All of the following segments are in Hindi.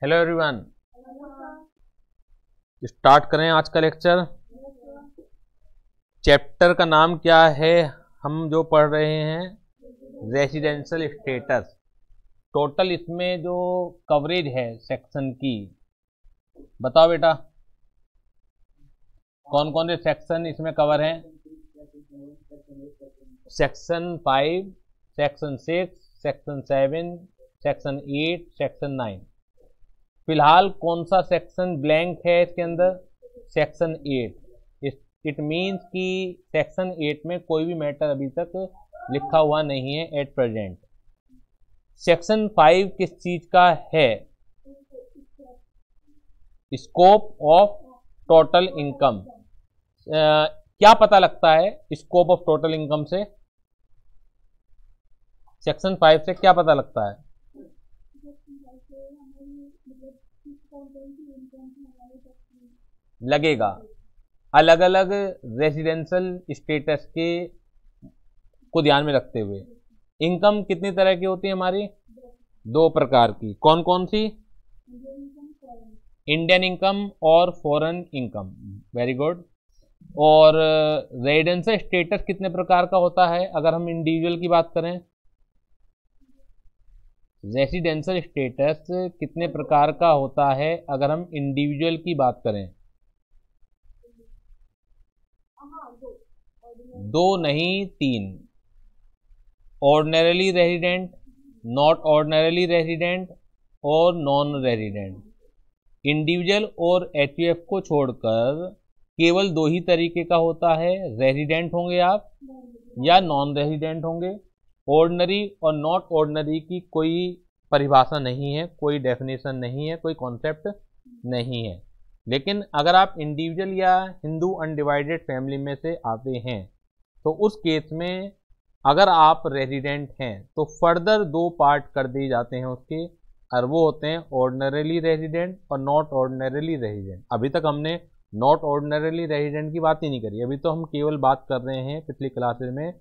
हेलो एवरीवन, स्टार्ट करें आज का लेक्चर। चैप्टर का नाम क्या है? हम जो पढ़ रहे हैं रेसिडेंशियल स्टेटस। टोटल इसमें जो कवरेज है सेक्शन की, बताओ बेटा, कौन कौन से सेक्शन इसमें कवर हैं? Section 5, section 6, section 7, section 8, section 9। फिलहाल कौन सा सेक्शन ब्लैंक है इसके अंदर? सेक्शन 8। इट मीन्स कि सेक्शन 8 में कोई भी मैटर अभी तक लिखा हुआ नहीं है एट प्रेजेंट। सेक्शन 5 किस चीज का है? Scope of total income. क्या पता लगता है स्कोप ऑफ टोटल इनकम से? सेक्शन 5 से क्या पता लगता है? लगेगा अलग अलग रेजिडेंशियल स्टेटस के को ध्यान में रखते हुए। इनकम कितनी तरह की होती है हमारी? 2 प्रकार की। कौन कौन सी? इंडियन इनकम और फॉरेन इनकम। Very good. और रेजिडेंशियल स्टेटस कितने प्रकार का होता है अगर हम इंडिविजुअल की बात करें? रेसिडेंशियल स्टेटस कितने प्रकार का होता है अगर हम इंडिविजुअल की बात करें? 2 नहीं 3। Ordinarily resident, not ordinarily resident और नॉन रेजिडेंट। इंडिविजुअल और एचयूएफ को छोड़कर केवल 2 ही तरीके का होता है। रेजिडेंट होंगे आप या नॉन रेजिडेंट होंगे। ऑर्डिनरी और नॉट ऑर्डिनरी की कोई परिभाषा नहीं है, कोई डेफिनेशन नहीं है, कोई कॉन्सेप्ट नहीं है। लेकिन अगर आप इंडिविजुअल या हिंदू अनडिवाइडेड फैमिली में से आते हैं तो उस केस में अगर आप रेजिडेंट हैं तो फर्दर 2 पार्ट कर दिए जाते हैं उसके, और वो होते हैं ऑर्डिनरली रेजिडेंट और नॉट ऑर्डिनरली रेजिडेंट। अभी तक हमने नॉट ऑर्डिनरली रेजिडेंट की बात ही नहीं करी। अभी तो हम केवल बात कर रहे हैं पिछली क्लासेस में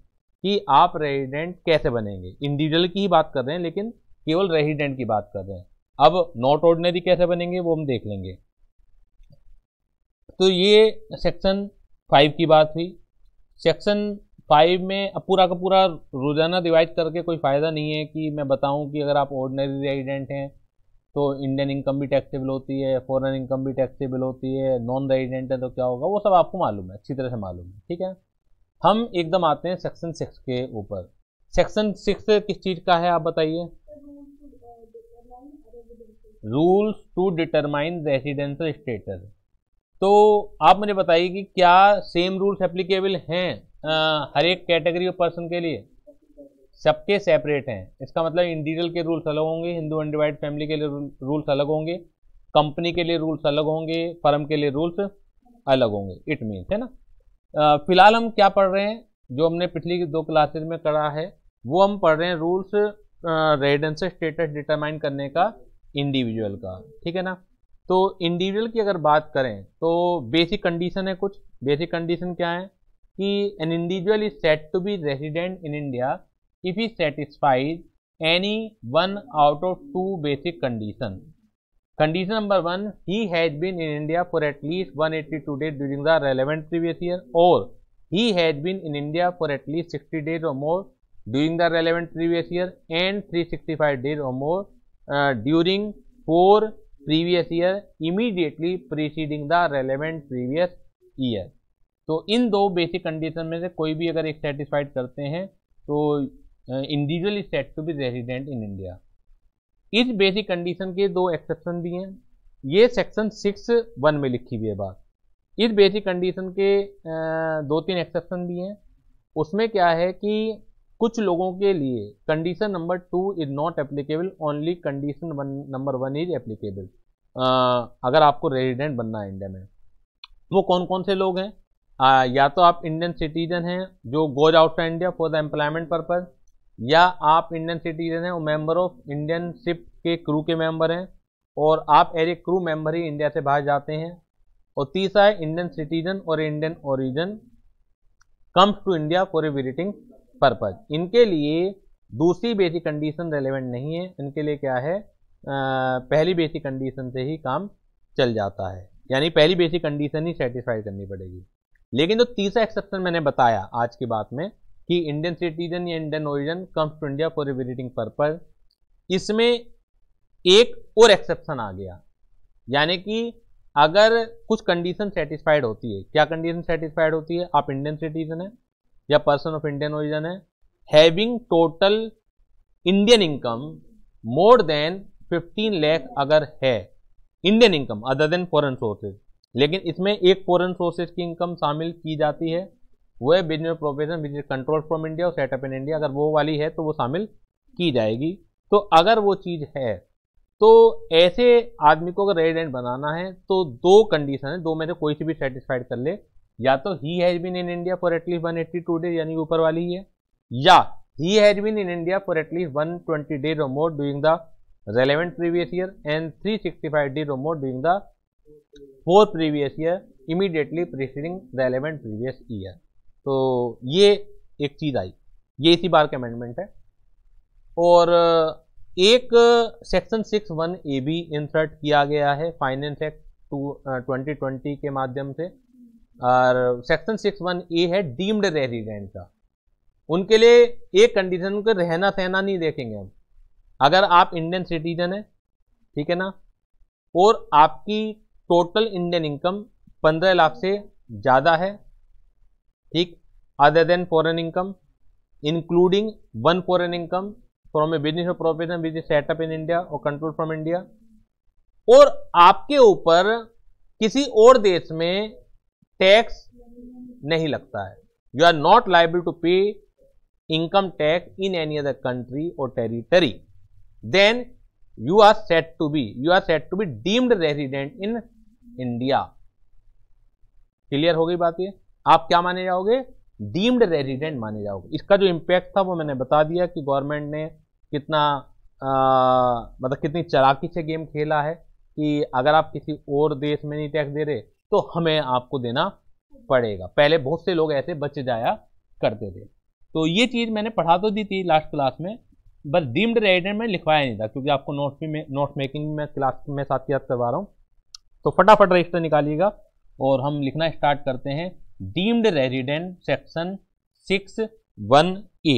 कि आप रेजिडेंट कैसे बनेंगे। इंडिविजुअल की ही बात कर रहे हैं लेकिन केवल रेजिडेंट की बात कर रहे हैं। अब नॉट ऑर्डिनरी कैसे बनेंगे वो हम देख लेंगे। तो ये सेक्शन 5 की बात हुई। सेक्शन 5 में अब पूरा का पूरा रोजाना डिवाइड करके कोई फ़ायदा नहीं है कि मैं बताऊं कि अगर आप ऑर्डिनरी रेजिडेंट हैं तो इंडियन इनकम भी टैक्सेबल होती है, फॉरेन इनकम भी टैक्सेबल होती है, नॉन रेजिडेंट है तो क्या होगा, वो सब आपको मालूम है, अच्छी तरह से मालूम है। ठीक है, हम एकदम आते हैं सेक्शन 6 के ऊपर। सेक्शन 6 किस चीज़ का है आप बताइए? Rules to determine residential status. तो आप मुझे बताइए कि क्या सेम रूल्स एप्लीकेबल हैं हर एक कैटेगरी ऑफ पर्सन के लिए? सबके सेपरेट हैं। इसका मतलब इंडिविजुअल के रूल्स अलग होंगे, हिंदू अनडिवाइड फैमिली के लिए रूल्स अलग होंगे, कंपनी के लिए रूल्स अलग होंगे, फर्म के लिए रूल्स अलग होंगे। इट मीन्स, है ना। फिलहाल हम क्या पढ़ रहे हैं? जो हमने पिछली 2 क्लासेज में करा है वो हम पढ़ रहे हैं रूल्स रेजिडेंशियल स्टेटस डिटरमाइन करने का इंडिविजुअल का। ठीक है ना। तो इंडिविजुअल की अगर बात करें तो बेसिक कंडीशन है। कुछ बेसिक कंडीशन क्या है कि an individual is said to be resident in India if he satisfies any one out of 2 basic condition. Condition number 1, he has been in India for at least 182 days during the relevant previous year, or he has been in India for at least 60 days or more during the relevant previous year and 365 days or more during 4 previous year immediately preceding the relevant previous year। तो इन 2 बेसिक कंडीशन में से कोई भी अगर एक सेटिस्फाइड करते हैं तो individual is said to be resident in India. इस बेसिक कंडीशन के 2 एक्सेप्शन भी हैं। ये सेक्शन 6(1) में लिखी हुई है बात। इस बेसिक कंडीशन के 2-3 एक्सेप्शन भी हैं। उसमें क्या है कि कुछ लोगों के लिए condition number 2 is not applicable, only condition number 1 is applicable. अगर आपको रेजिडेंट बनना है इंडिया में। वो कौन कौन से लोग हैं? या तो आप इंडियन सिटीजन हैं जो goes outside India for the employment purpose, या आप इंडियन सिटीजन हैं और मेंबर ऑफ इंडियन शिप के क्रू के मेंबर हैं और आप एज ए क्रू मेंबर ही इंडिया से बाहर जाते हैं। और तीसरा है इंडियन सिटीजन और Indian origin comes to India for a visiting purpose. इनके लिए दूसरी बेसिक कंडीशन रेलेवेंट नहीं है। इनके लिए क्या है, पहली बेसिक कंडीशन से ही काम चल जाता है, यानी पहली बेसिक कंडीशन ही सेटिस्फाई करनी पड़ेगी। लेकिन जो तीसरा एक्सेप्शन मैंने बताया आज की बात में कि इंडियन सिटीजन या Indian origin comes to India for visiting purpose, इसमें एक और एक्सेप्शन आ गया, यानी कि अगर कुछ कंडीशन सेटिस्फाइड होती है। क्या कंडीशन सेटिस्फाइड होती है? आप इंडियन सिटीजन है या पर्सन ऑफ इंडियन ओरिजिन है, having total Indian income more than 15 lakh अगर है Indian income other than foreign sources, लेकिन इसमें एक फॉरेन सोर्सेज की इनकम शामिल की जाती है, वो है business profession which is control from India और सेटअप इन इंडिया। अगर वो वाली है तो वो शामिल की जाएगी। तो अगर वो चीज़ है तो ऐसे आदमी को अगर रेजिडेंट बनाना है तो दो कंडीशन है, दो में से कोई सी भी सेटिस्फाइड कर ले, या तो he has been in India for at least 182 days यानी ऊपर वाली ही है, या he has been in India for at least 120 days और more doing the relevant previous year and 365 days or more during the 4 previous year immediately preceding relevant previous year। तो ये एक चीज आई, ये इसी बार का अमेंडमेंट है। और एक सेक्शन 6(1) ए भी इंसर्ट किया गया है फाइनेंस एक्ट 2020 के माध्यम से, और सेक्शन 6(1) ए है डीम्ड रेजिडेंट का। उनके लिए एक कंडीशन, उनके रहना सहना नहीं देखेंगे हम। अगर आप इंडियन सिटीजन है, ठीक है ना, और आपकी टोटल इंडियन इनकम 15 लाख से ज़्यादा है, ठीक, other than foreign income including one foreign income from a business और profession which is set up in India और कंट्रोल फ्रॉम इंडिया, और आपके ऊपर किसी और देश में टैक्स नहीं लगता है, you are not liable to pay income tax in any other country और territory, then you are said to be deemed resident in India। Clear हो गई बात? ये आप क्या माने जाओगे? डीम्ड रेजिडेंट माने जाओगे। इसका जो इम्पैक्ट था वो मैंने बता दिया कि गवर्नमेंट ने कितना मतलब कितनी चालाकी से गेम खेला है कि अगर आप किसी और देश में नहीं टैक्स दे रहे तो हमें आपको देना पड़ेगा। पहले बहुत से लोग ऐसे बच जाया करते थे। तो ये चीज़ मैंने पढ़ा तो दी थी लास्ट क्लास में, बस डीम्ड रेजिडेंट में लिखवाया नहीं था क्योंकि आपको नोट्स मेकिंग में क्लास में साथ याद करवा रहा हूँ। तो फटाफट रजिस्टर निकालिएगा और हम लिखना स्टार्ट करते हैं डीम्ड रेजिडेंट सेक्शन 6(1)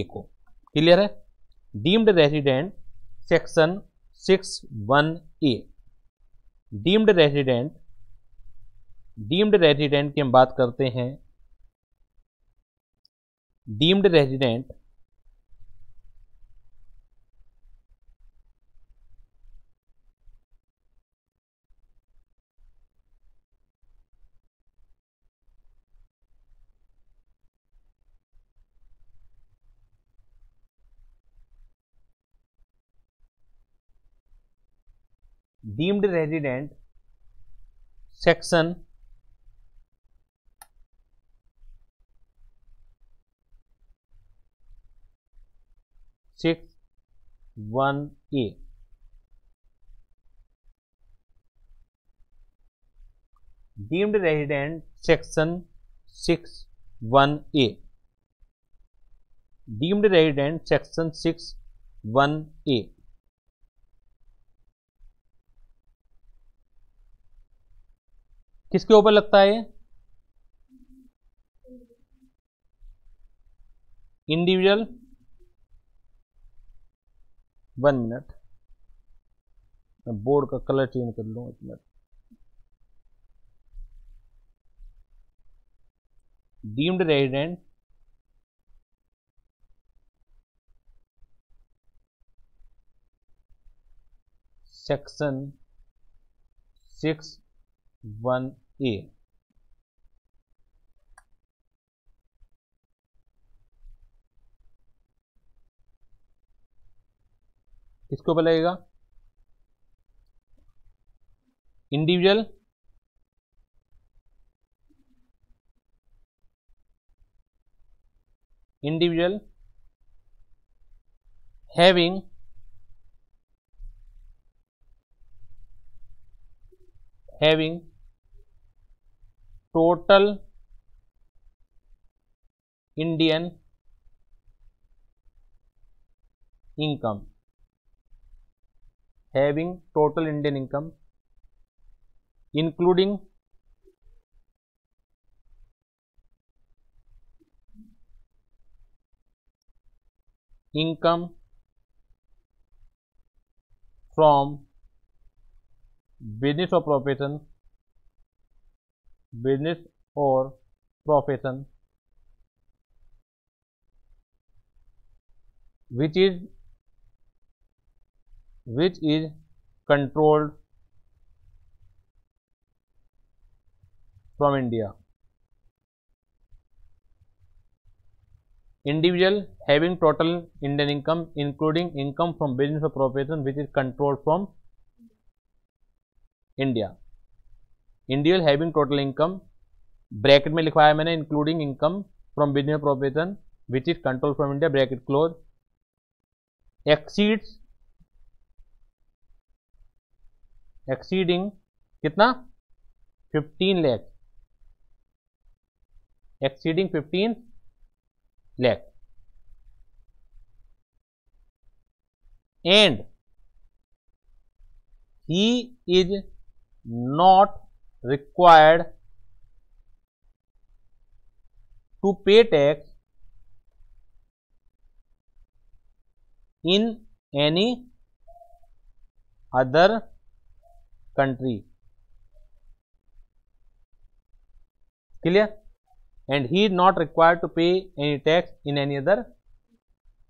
को। क्लियर है? Deemed resident section 6(1) deemed resident की हम बात करते हैं। Deemed resident deemed resident section 6(1) deemed resident section 6(1) deemed resident section 6(1) किसके ऊपर लगता है? इंडिविजुअल, 1 मिनट, मैं बोर्ड का कलर चेंज कर लूँ 1 मिनट। डीम्ड रेजिडेंट सेक्शन 6(1) किसके ऊपर लगेगा? Individual, having total Indian income having total Indian income including income from business or profession which is controlled from India. Individual having total Indian income including income from business or profession which is controlled from India. Individual having total income bracket में लिखवाया मैंने including income from business profession which is control from India bracket close exceeding कितना 15 lakh exceeding 15 lakh and he is not required to pay tax in any other country. Clear? And he is not required to pay any tax in any other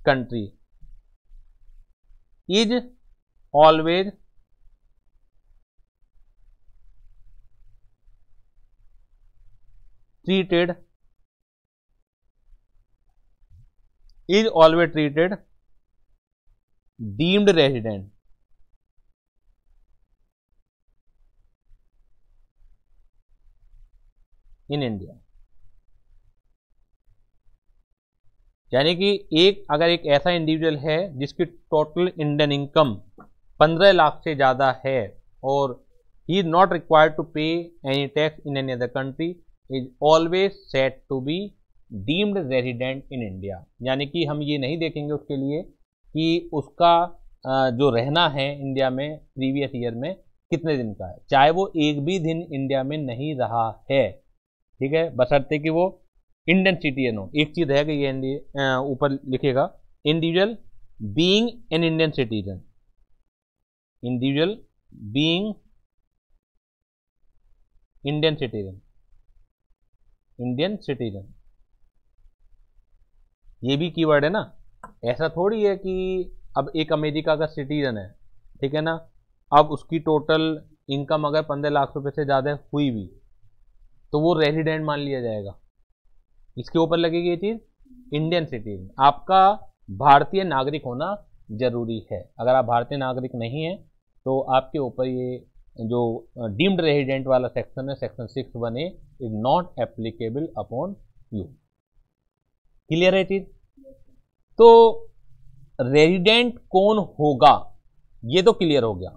country. Is always treated deemed resident in India. यानी कि अगर एक ऐसा इंडिविजुअल है जिसकी टोटल इंडियन इनकम 15 लाख से ज्यादा है और he is not required to pay any tax in any other country is always said to be deemed resident in India. यानी कि हम ये नहीं देखेंगे उसके लिए कि उसका जो रहना है इंडिया में प्रीवियस ईयर में कितने दिन का है, चाहे वो एक भी दिन इंडिया में नहीं रहा है, ठीक है, बशर्ते कि वो इंडियन सिटीजन हो. एक चीज है कि ये ऊपर लिखेगा individual being an Indian citizen, individual being Indian citizen, Indian citizen ये भी कीवर्ड है ना. ऐसा थोड़ी है कि अब एक अमेरिका का सिटीजन है, ठीक है ना, अब उसकी टोटल इनकम अगर 15 लाख रुपए से ज़्यादा हुई भी तो वो रेजिडेंट मान लिया जाएगा. इसके ऊपर लगेगी ये चीज़ इंडियन सिटीजन. आपका भारतीय नागरिक होना जरूरी है. अगर आप भारतीय नागरिक नहीं हैं तो आपके ऊपर ये जो डीम्ड रेजिडेंट वाला सेक्शन है section 6(1)(a) is not applicable upon you. Clear है चीज. तो रेजिडेंट कौन होगा ये तो क्लियर हो गया.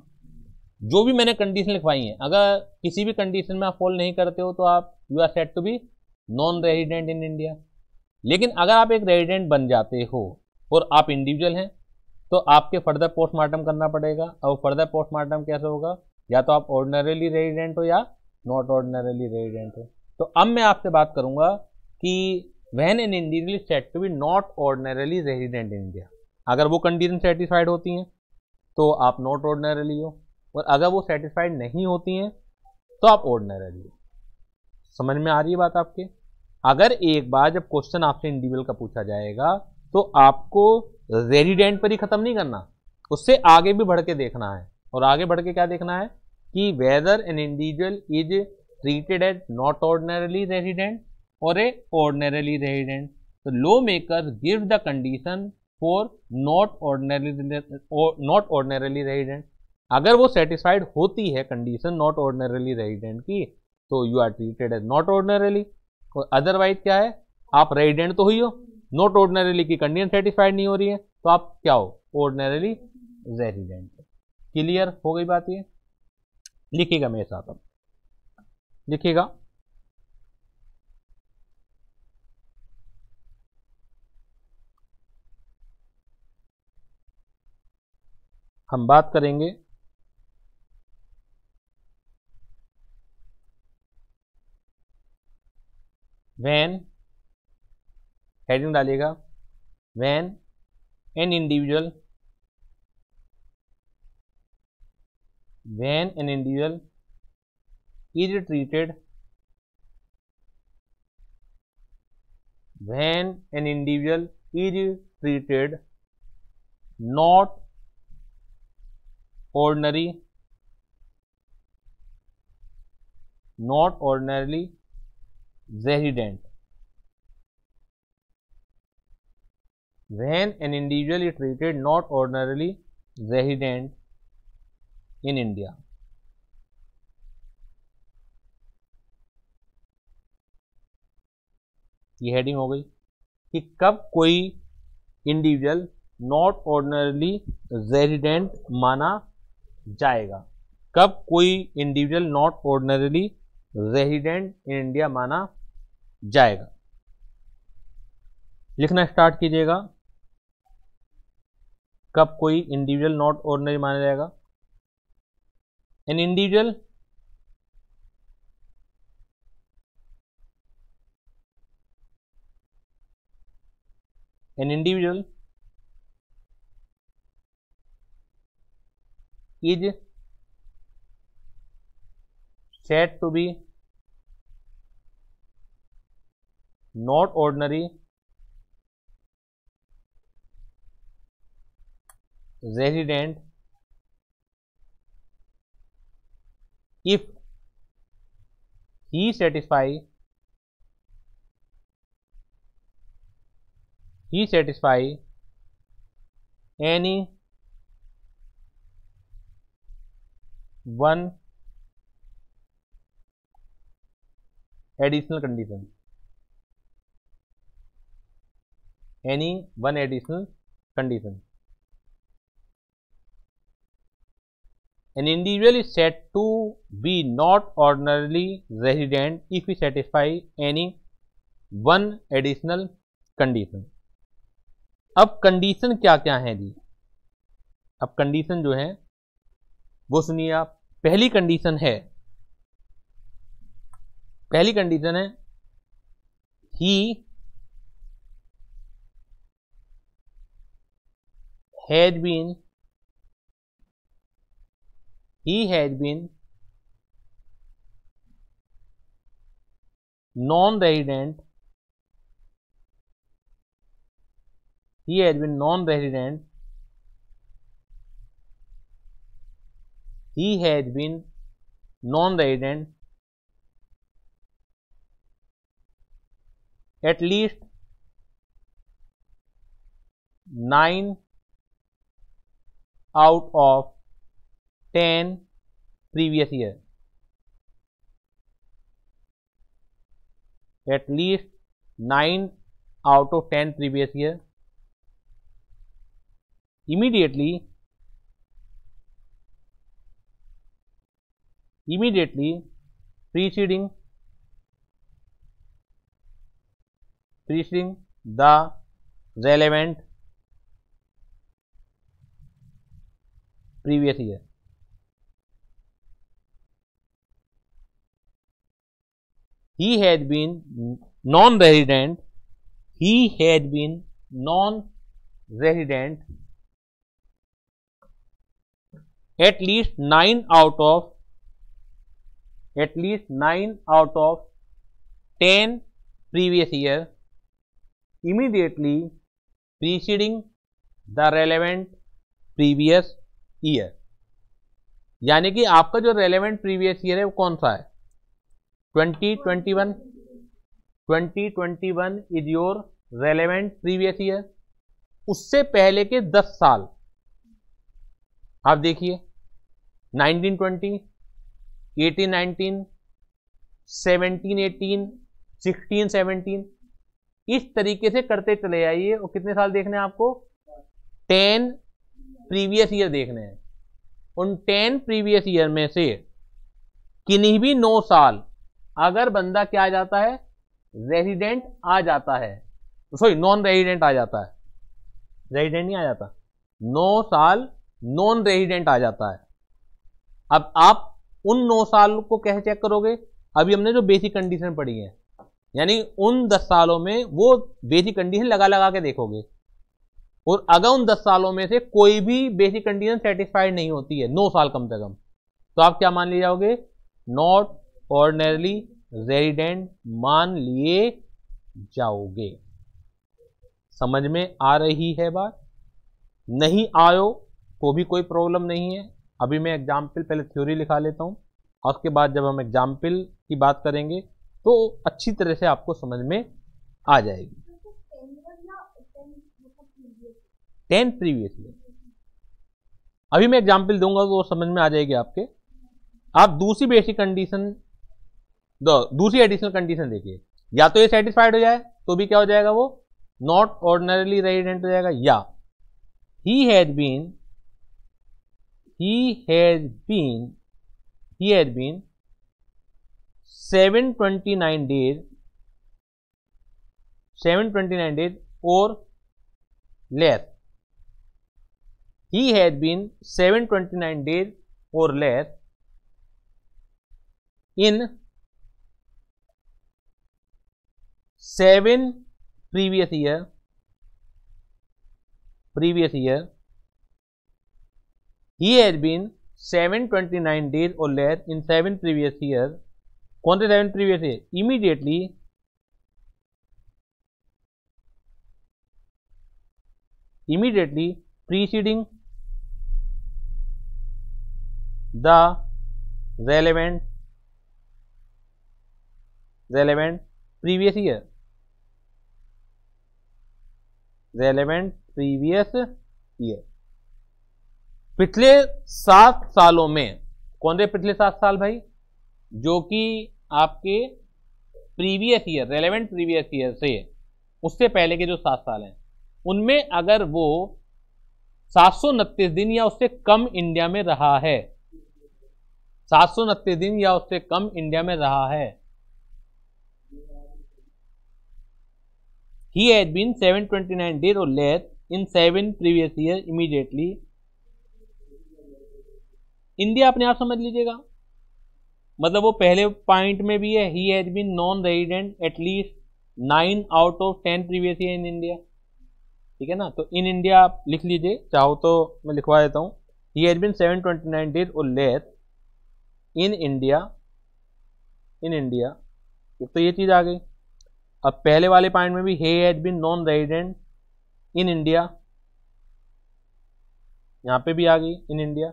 जो भी मैंने कंडीशन लिखवाई है अगर किसी भी कंडीशन में आप फॉलो नहीं करते हो तो आप you are set to be non resident in India. लेकिन अगर आप एक रेजिडेंट बन जाते हो और आप इंडिविजुअल हैं तो आपके फर्दर पोस्टमार्टम करना पड़ेगा. और फर्दर पोस्टमार्टम कैसे होगा, या तो आप ऑर्डिनरीली रेजिडेंट हो या नॉट ऑर्डिनरीली रेजिडेंट हो. तो अब मैं आपसे बात करूंगा कि when an individual is said to be not ordinarily resident in India, अगर वो कंडीशन सेटिस्फाइड होती हैं तो आप नॉट ऑर्डिनरीली हो, और अगर वो सेटिस्फाइड नहीं होती हैं तो आप ऑर्डिनरीली हो. समझ में आ रही है बात आपके. अगर एक बार जब क्वेश्चन आपसे इंडिविजुअल का पूछा जाएगा तो आपको रेजिडेंट पर ही खत्म नहीं करना, उससे आगे भी बढ़ के देखना है. और आगे बढ़ के क्या देखना है कि whether an individual is treated as not ordinarily resident और ए ऑर्डिनरीली रेजिडेंट. तो law maker give the condition for not ordinarily resident. अगर वो सेटिस्फाइड होती है कंडीशन नॉट ऑर्डिनरीली रेजिडेंट की तो you are treated as not ordinarily. और अदरवाइज क्या है, आप रेजिडेंट तो हुई हो, नॉट ऑर्डिनरीली की कंडीशन सेटिस्फाइड नहीं हो रही है तो आप क्या हो, ऑर्डिनरीली रेजिडेंट. क्लियर हो गई बात. ये लिखिएगा मेरे साथ, अब लिखिएगा हम बात करेंगे व्हेन, हेडिंग डालिएगा, when an individual, when an individual is treated, when an individual is treated not ordinarily resident, when an individual is treated not ordinarily resident in India. ये हेडिंग हो गई कि कब कोई इंडिविजुअल नॉट ऑर्डिनरली रेजिडेंट माना जाएगा, कब कोई individual not ordinarily resident in India माना जाएगा। लिखना स्टार्ट कीजिएगा, कब कोई इंडिविजुअल नॉट ऑर्डिनरी माना जाएगा। An individual is said to be not ordinary resident if he satisfy any one additional condition, any one additional condition. An individual is said to be not ordinarily resident if he satisfy any one additional condition. अब कंडीशन क्या क्या है जी, अब कंडीशन जो है वो सुनिए आप। पहली कंडीशन है he has been non-resident, at least 9 out of 10 previous year, at least 9 out of 10 previous year, immediately preceding the relevant previous year. He had been non-resident at least 9 out of 10 previous year, immediately preceding the relevant previous year. यानी कि आपका जो रेलेवेंट प्रीवियस ईयर है वो कौन सा है, 2021 is your relevant previous year. उससे पहले के 10 साल आप देखिए, 1920, 18-19, 17-18, 16-17, इस तरीके से करते चले आइए। और कितने साल देखने हैं आपको, 10 प्रीवियस ईयर देखने हैं। उन 10 प्रीवियस ईयर में से किन्हीं भी 9 साल अगर बंदा क्या आ जाता है, रेजिडेंट आ जाता है, सॉरी नॉन रेजिडेंट आ जाता है, रेजिडेंट नहीं आ जाता, 9 साल नॉन रेजिडेंट आ जाता है। अब आप उन 9 साल को कैसे चेक करोगे, अभी हमने जो बेसिक कंडीशन पढ़ी है, यानी उन 10 सालों में वो बेसिक कंडीशन लगा लगा के देखोगे, और अगर उन 10 सालों में से कोई भी बेसिक कंडीशन सेटिस्फाइड नहीं होती है 9 साल कम से कम, तो आप क्या मान लिए जाओगे? नॉट ऑर्डिनरी रेजिडेंट मान लिए जाओगे। समझ में आ रही है बात? नहीं आयो तो भी कोई प्रॉब्लम नहीं है। अभी मैं एग्जाम्पल पहले थ्योरी लिखा लेता हूं, और उसके बाद जब हम एग्जाम्पल की बात करेंगे तो अच्छी तरह से आपको समझ में आ जाएगी। 10 प्रीवियस ईयर, अभी मैं एग्जाम्पल दूंगा तो समझ में आ जाएगी आपके। आप दूसरी बेसिक कंडीशन, दूसरी एडिशनल कंडीशन देखिए, या तो ये सेटिस्फाइड हो जाए तो भी क्या हो जाएगा? वो नॉट ऑर्डिनरली रेजिडेंट हो जाएगा, या he had been 729 days or less. He had been 729 days or less in 7 previous year. He has been 729 days or less in 7 previous years. कौन से 7 previous year? Immediately preceding the relevant previous year. Relevant previous year. पिछले 7 सालों में, कौन से पिछले 7 साल भाई? जो कि आपके previous year, relevant previous year से उससे पहले के जो 7 साल हैं, उनमें अगर वो 729 दिन या उससे कम इंडिया में रहा है, 729 दिन या उससे कम इंडिया में रहा है, he has been 729 days or less in 7 previous years immediately. India अपने आप समझ लीजिएगा, मतलब वो पहले पॉइंट में भी है, he has been non resident at least 9 out of 10 previous year in India. ठीक है ना, तो इन इंडिया आप लिख लीजिए, चाहो तो मैं लिखवा देता हूं, ही हैज बीन 729 डेज और लेस इन इंडिया। तो ये चीज आ गई। अब पहले वाले पॉइंट में भी he has been non resident in India, यहां पे भी आ गई in India,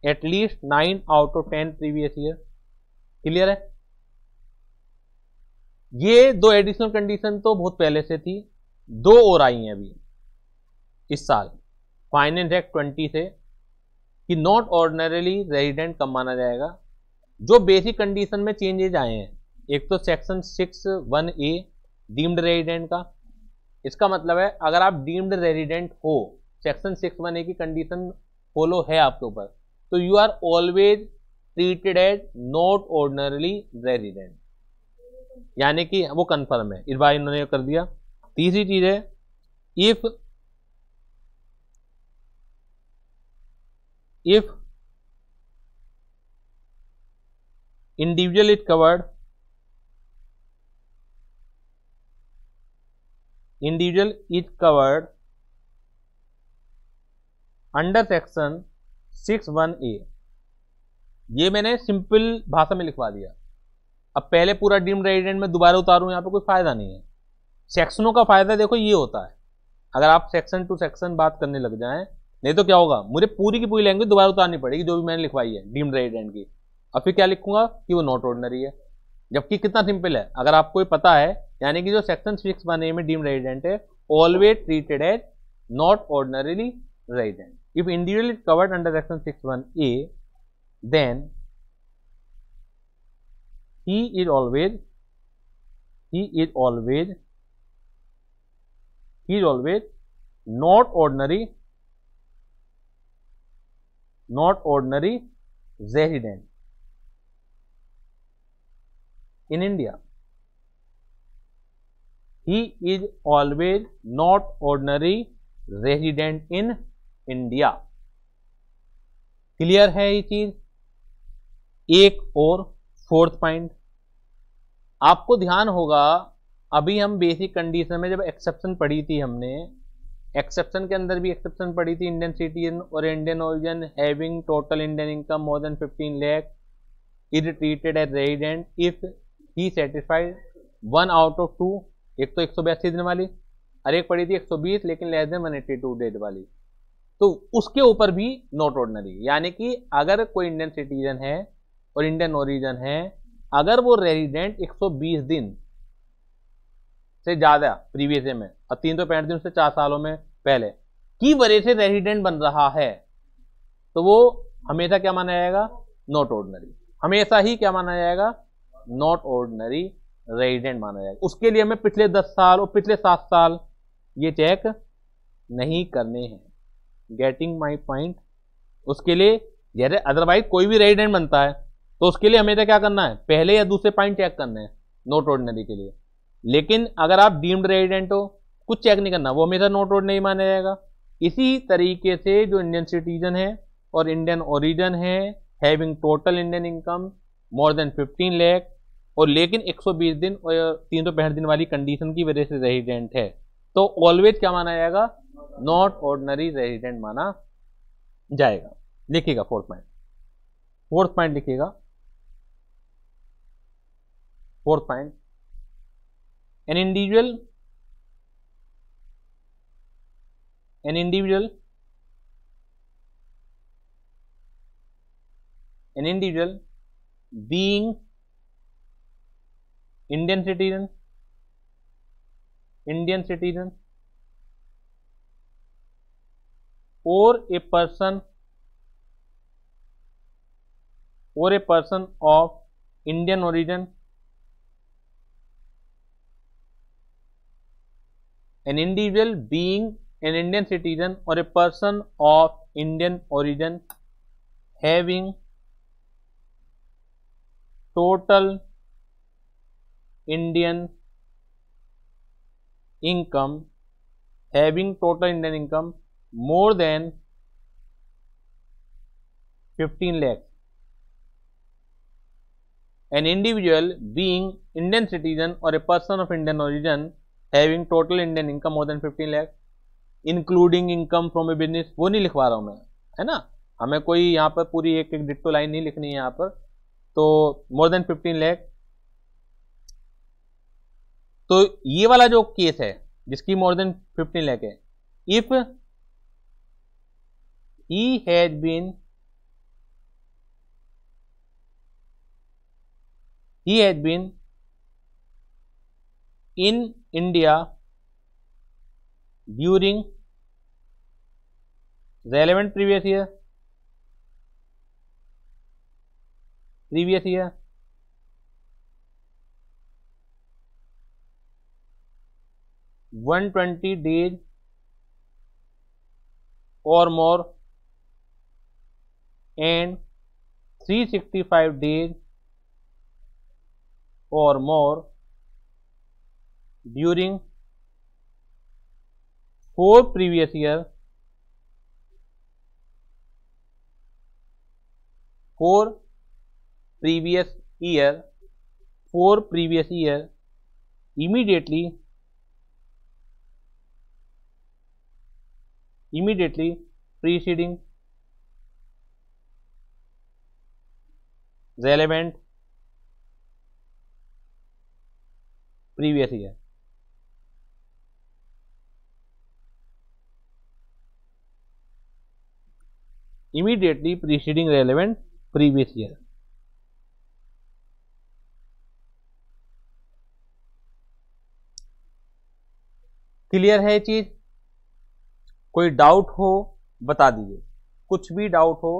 at least 9 out of 10 previous year. Clear है? ये 2 एडिशनल कंडीशन तो बहुत पहले से थी, 2 और आई हैं अभी इस साल फाइनेंस एक्ट 20 से, कि नॉट ऑर्डिनरली रेजिडेंट कब माना जाएगा। जो बेसिक कंडीशन में चेंजेज आए हैं, एक तो सेक्शन 6(1)(a) डीम्ड रेजिडेंट का, इसका मतलब है अगर आप डीम्ड रेजिडेंट हो, सेक्शन 6(1)(a) की कंडीशन फॉलो है आपके ऊपर, तो you are always treated as not ordinarily resident, यानी कि वो कंफर्म है, इस बार इन्होंने कर दिया। तीसरी चीज है, if individual is covered, under section 6(1)(a), ये मैंने सिंपल भाषा में लिखवा दिया। अब पहले पूरा डीम्ड रेजिडेंट में दोबारा उतारूं, यहां पे कोई फायदा नहीं है। सेक्शनों का फायदा देखो ये होता है, अगर आप सेक्शन टू सेक्शन बात करने लग जाएं, नहीं तो क्या होगा, मुझे पूरी की पूरी लैंग्वेज दोबारा उतारनी पड़ेगी जो भी मैंने लिखवाई है डीम्ड रेजिडेंट की। अब फिर क्या लिखूंगा कि वो नॉट ऑर्डिनरी है, जबकि कितना सिंपल है, अगर आपको ये पता है, यानी कि जो सेक्शन 6(1)(a) में डीम्ड रेजिडेंट है, always treated as not ordinarily resident. If individual is covered under section 6(1)(a), then he is always not ordinary resident in India. He is always not ordinary resident in India. Clear है ये चीज? एक और 4th पॉइंट आपको ध्यान होगा अभी हम बेसिक कंडीशन में जब एक्सेप्शन पढ़ी थी हमने, एक्सेप्शन के अंदर भी एक्सेप्शन पढ़ी थी, इंडियन सिटीजन और Indian origin having total Indian income more than 15 lakh is treated as resident if he satisfied 1 out of 2। एक तो 182 दिन वाली, और एक पढ़ी थी 120 लेकिन लेस देन 182 डेज वाली। तो उसके ऊपर भी नॉट ऑर्डिनरी, यानी कि अगर कोई इंडियन सिटीजन है और इंडियन ओरिजिन है, अगर वो रेजिडेंट 120 दिन से ज्यादा प्रीवियस में और 365 दिन से 4 सालों में पहले की वजह से रेजिडेंट बन रहा है, तो वो हमेशा क्या माना जाएगा? Not ordinary. हमेशा ही क्या माना जाएगा? नॉट ऑर्डिनरी रेजिडेंट माना जाएगा। उसके लिए हमें पिछले 10 साल और पिछले 7 साल ये चेक नहीं करने हैं। Getting my point? उसके लिए जैसे अदरवाइज कोई भी रेजिडेंट बनता है तो उसके लिए हमेशा क्या करना है? पहले या दूसरे पॉइंट चेक करना है नॉट ऑर्डिनरी के लिए। लेकिन अगर आप डीम्ड रेजिडेंट हो, कुछ चेक नहीं करना, वो हमेशा नॉट ऑर्डिनरी माना जाएगा। इसी तरीके से जो इंडियन सिटीजन है और इंडियन ओरिजिन है having total Indian income more than 15 lakh और लेकिन 120 दिन और 365 दिन वाली कंडीशन की वजह से रेजिडेंट है, तो ऑलवेज क्या माना जाएगा? नॉट ऑर्डिनरी रेजिडेंट माना जाएगा। लिखिएगा फोर्थ पॉइंट लिखिएगा। Fourth point, an individual being Indian citizen or a person of Indian origin, an individual being an Indian citizen or a person of Indian origin having total Indian income more than 15 lakhs. An individual being Indian citizen or a person of Indian origin having total Indian income more than 15 lakh including income from a business, वो नहीं लिखवा रहा हूं मैं, है ना। हमें कोई यहाँ पर पूरी एक डिट्टो लाइन नहीं लिखनी है यहाँ पर। तो मोर देन 15 लाख, तो ये वाला जो केस है जिसकी मोर देन 15 लाख है, if he has been in India during relevant previous year 120 days or more and 365 days or more during 4 previous year immediately preceding relevant previous year। immediately preceding relevant previous year। Clear है ये चीज? कोई डाउट हो बता दीजिए, कुछ भी डाउट हो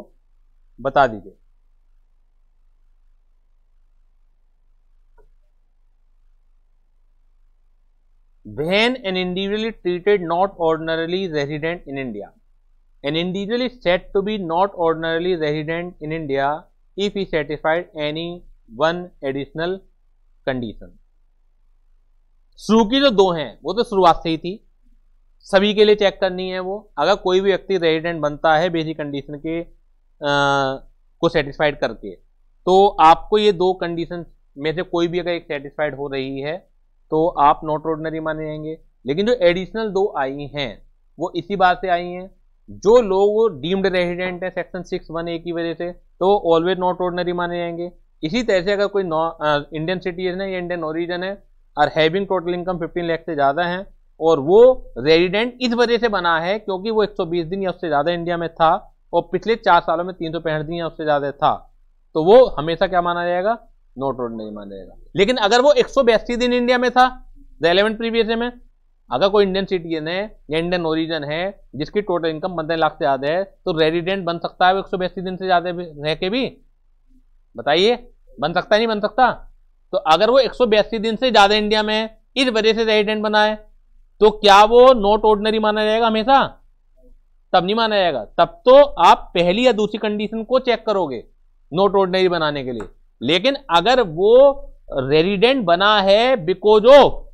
बता दीजिए। When an individual is treated not ordinarily resident in India, an individual is said to be not ordinarily resident in India if he satisfied any one additional condition। शुरू की जो दो हैं वो तो शुरुआत से ही थी, सभी के लिए चेक करनी है वो। अगर कोई भी व्यक्ति रेजिडेंट बनता है बेसिक कंडीशन के को सेटिस्फाइड करके, तो आपको ये दो कंडीशन में से कोई भी अगर एक सेटिस्फाइड हो रही है तो आप नॉट ऑर्डिनरी माने जाएंगे। लेकिन जो एडिशनल 2 आई हैं वो इसी बात से आई हैं, जो लोग डीम्ड रेजिडेंट है सेक्शन 6(1)(a) की वजह से, तो ऑलवेज नॉट ऑर्डिनरी माने जाएंगे। इसी तरह से अगर कोई इंडियन सिटीजन है या इंडियन ओरिजिन है और हैविंग टोटल इनकम 15 लाख से ज़्यादा है और वो रेजिडेंट इस वजह से बना है क्योंकि वो 120 दिन या उससे ज़्यादा इंडिया में था और पिछले 4 सालों में 365 दिन या उससे ज़्यादा था, तो वो हमेशा क्या माना जाएगा? नॉट ऑर्डिनरी माना जाएगा। लेकिन अगर वो 182 दिन इंडिया में था रेलेवेंट प्रीवियस में, अगर कोई इंडियन सिटीजन है या इंडियन ओरिजिन है जिसकी टोटल इनकम 15 लाख से ज़्यादा है, तो रेजिडेंट बन सकता है वो 182 दिन से ज़्यादा रह के भी? बताइए, बन सकता है नहीं बन सकता? तो अगर वो 182 दिन से ज़्यादा इंडिया में है इस वजह से रेजिडेंट बना है, तो क्या वो नॉट ऑर्डिनरी माना जाएगा हमेशा? तब नहीं माना जाएगा। तब तो आप पहली या दूसरी कंडीशन को चेक करोगे नॉट ऑर्डिनरी बनाने के लिए। लेकिन अगर वो रेजिडेंट बना है because of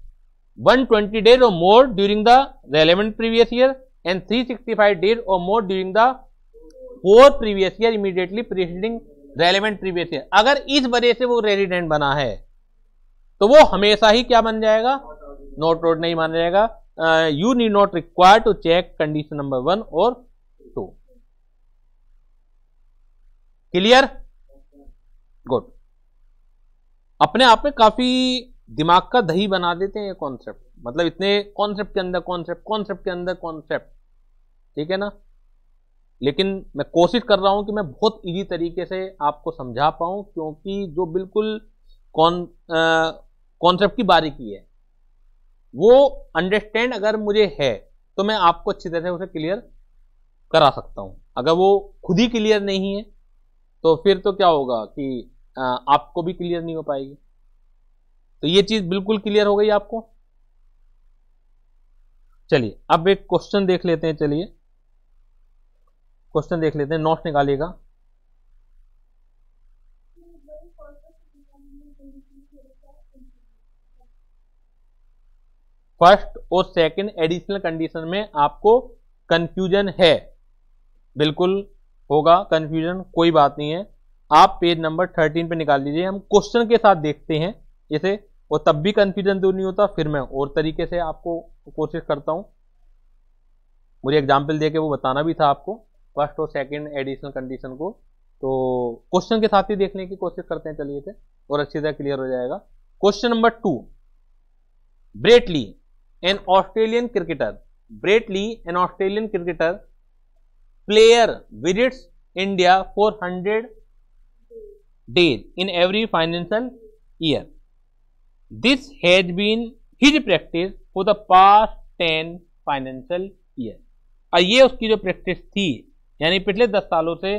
120 days or more during the relevant previous year and 365 days or more during the 4 previous year immediately preceding relevant previous year, अगर इस वजह से वो रेजिडेंट बना है तो वो हमेशा ही क्या बन जाएगा? नॉट ऑर्डिनरी माना जाएगा। You need not require to check condition number 1 और 2। क्लियर? गुड। अपने आप में काफी दिमाग का दही बना देते हैं ये कॉन्सेप्ट, मतलब इतने कॉन्सेप्ट के अंदर कॉन्सेप्ट, कॉन्सेप्ट के अंदर कॉन्सेप्ट, ठीक है ना। लेकिन मैं कोशिश कर रहा हूं कि मैं बहुत इजी तरीके से आपको समझा पाऊं, क्योंकि जो बिल्कुल कॉन्सेप्ट की बारीकी है वो अंडरस्टैंड अगर मुझे है तो मैं आपको अच्छी तरह से उसे क्लियर करा सकता हूं। अगर वो खुद ही क्लियर नहीं है तो फिर तो क्या होगा कि आपको भी क्लियर नहीं हो पाएगी। तो ये चीज बिल्कुल क्लियर हो गई आपको। चलिए अब एक क्वेश्चन देख लेते हैं। चलिए क्वेश्चन देख लेते हैं, नोट्स निकालिएगा। फर्स्ट और सेकंड एडिशनल कंडीशन में आपको कंफ्यूजन है, बिल्कुल होगा कंफ्यूजन, कोई बात नहीं है। आप पेज नंबर 13 पे निकाल लीजिए। हम क्वेश्चन के साथ देखते हैं इसे, और तब भी कंफ्यूजन दूर नहीं होता फिर मैं और तरीके से आपको कोशिश करता हूं। मुझे एग्जाम्पल देके वो बताना भी था आपको फर्स्ट और सेकंड एडिशनल कंडीशन को, तो क्वेश्चन के साथ ही देखने की कोशिश करते हैं। चलिए थे और अच्छी तरह क्लियर हो जाएगा। Question number 2, Brett Lee an Australian cricketer, Brett Lee an Australian cricketer player visits India for 100 days in every financial year. This has been his practice for the past 10 financial years. और ये उसकी जो प्रैक्टिस थी, यानी पिछले 10 सालों से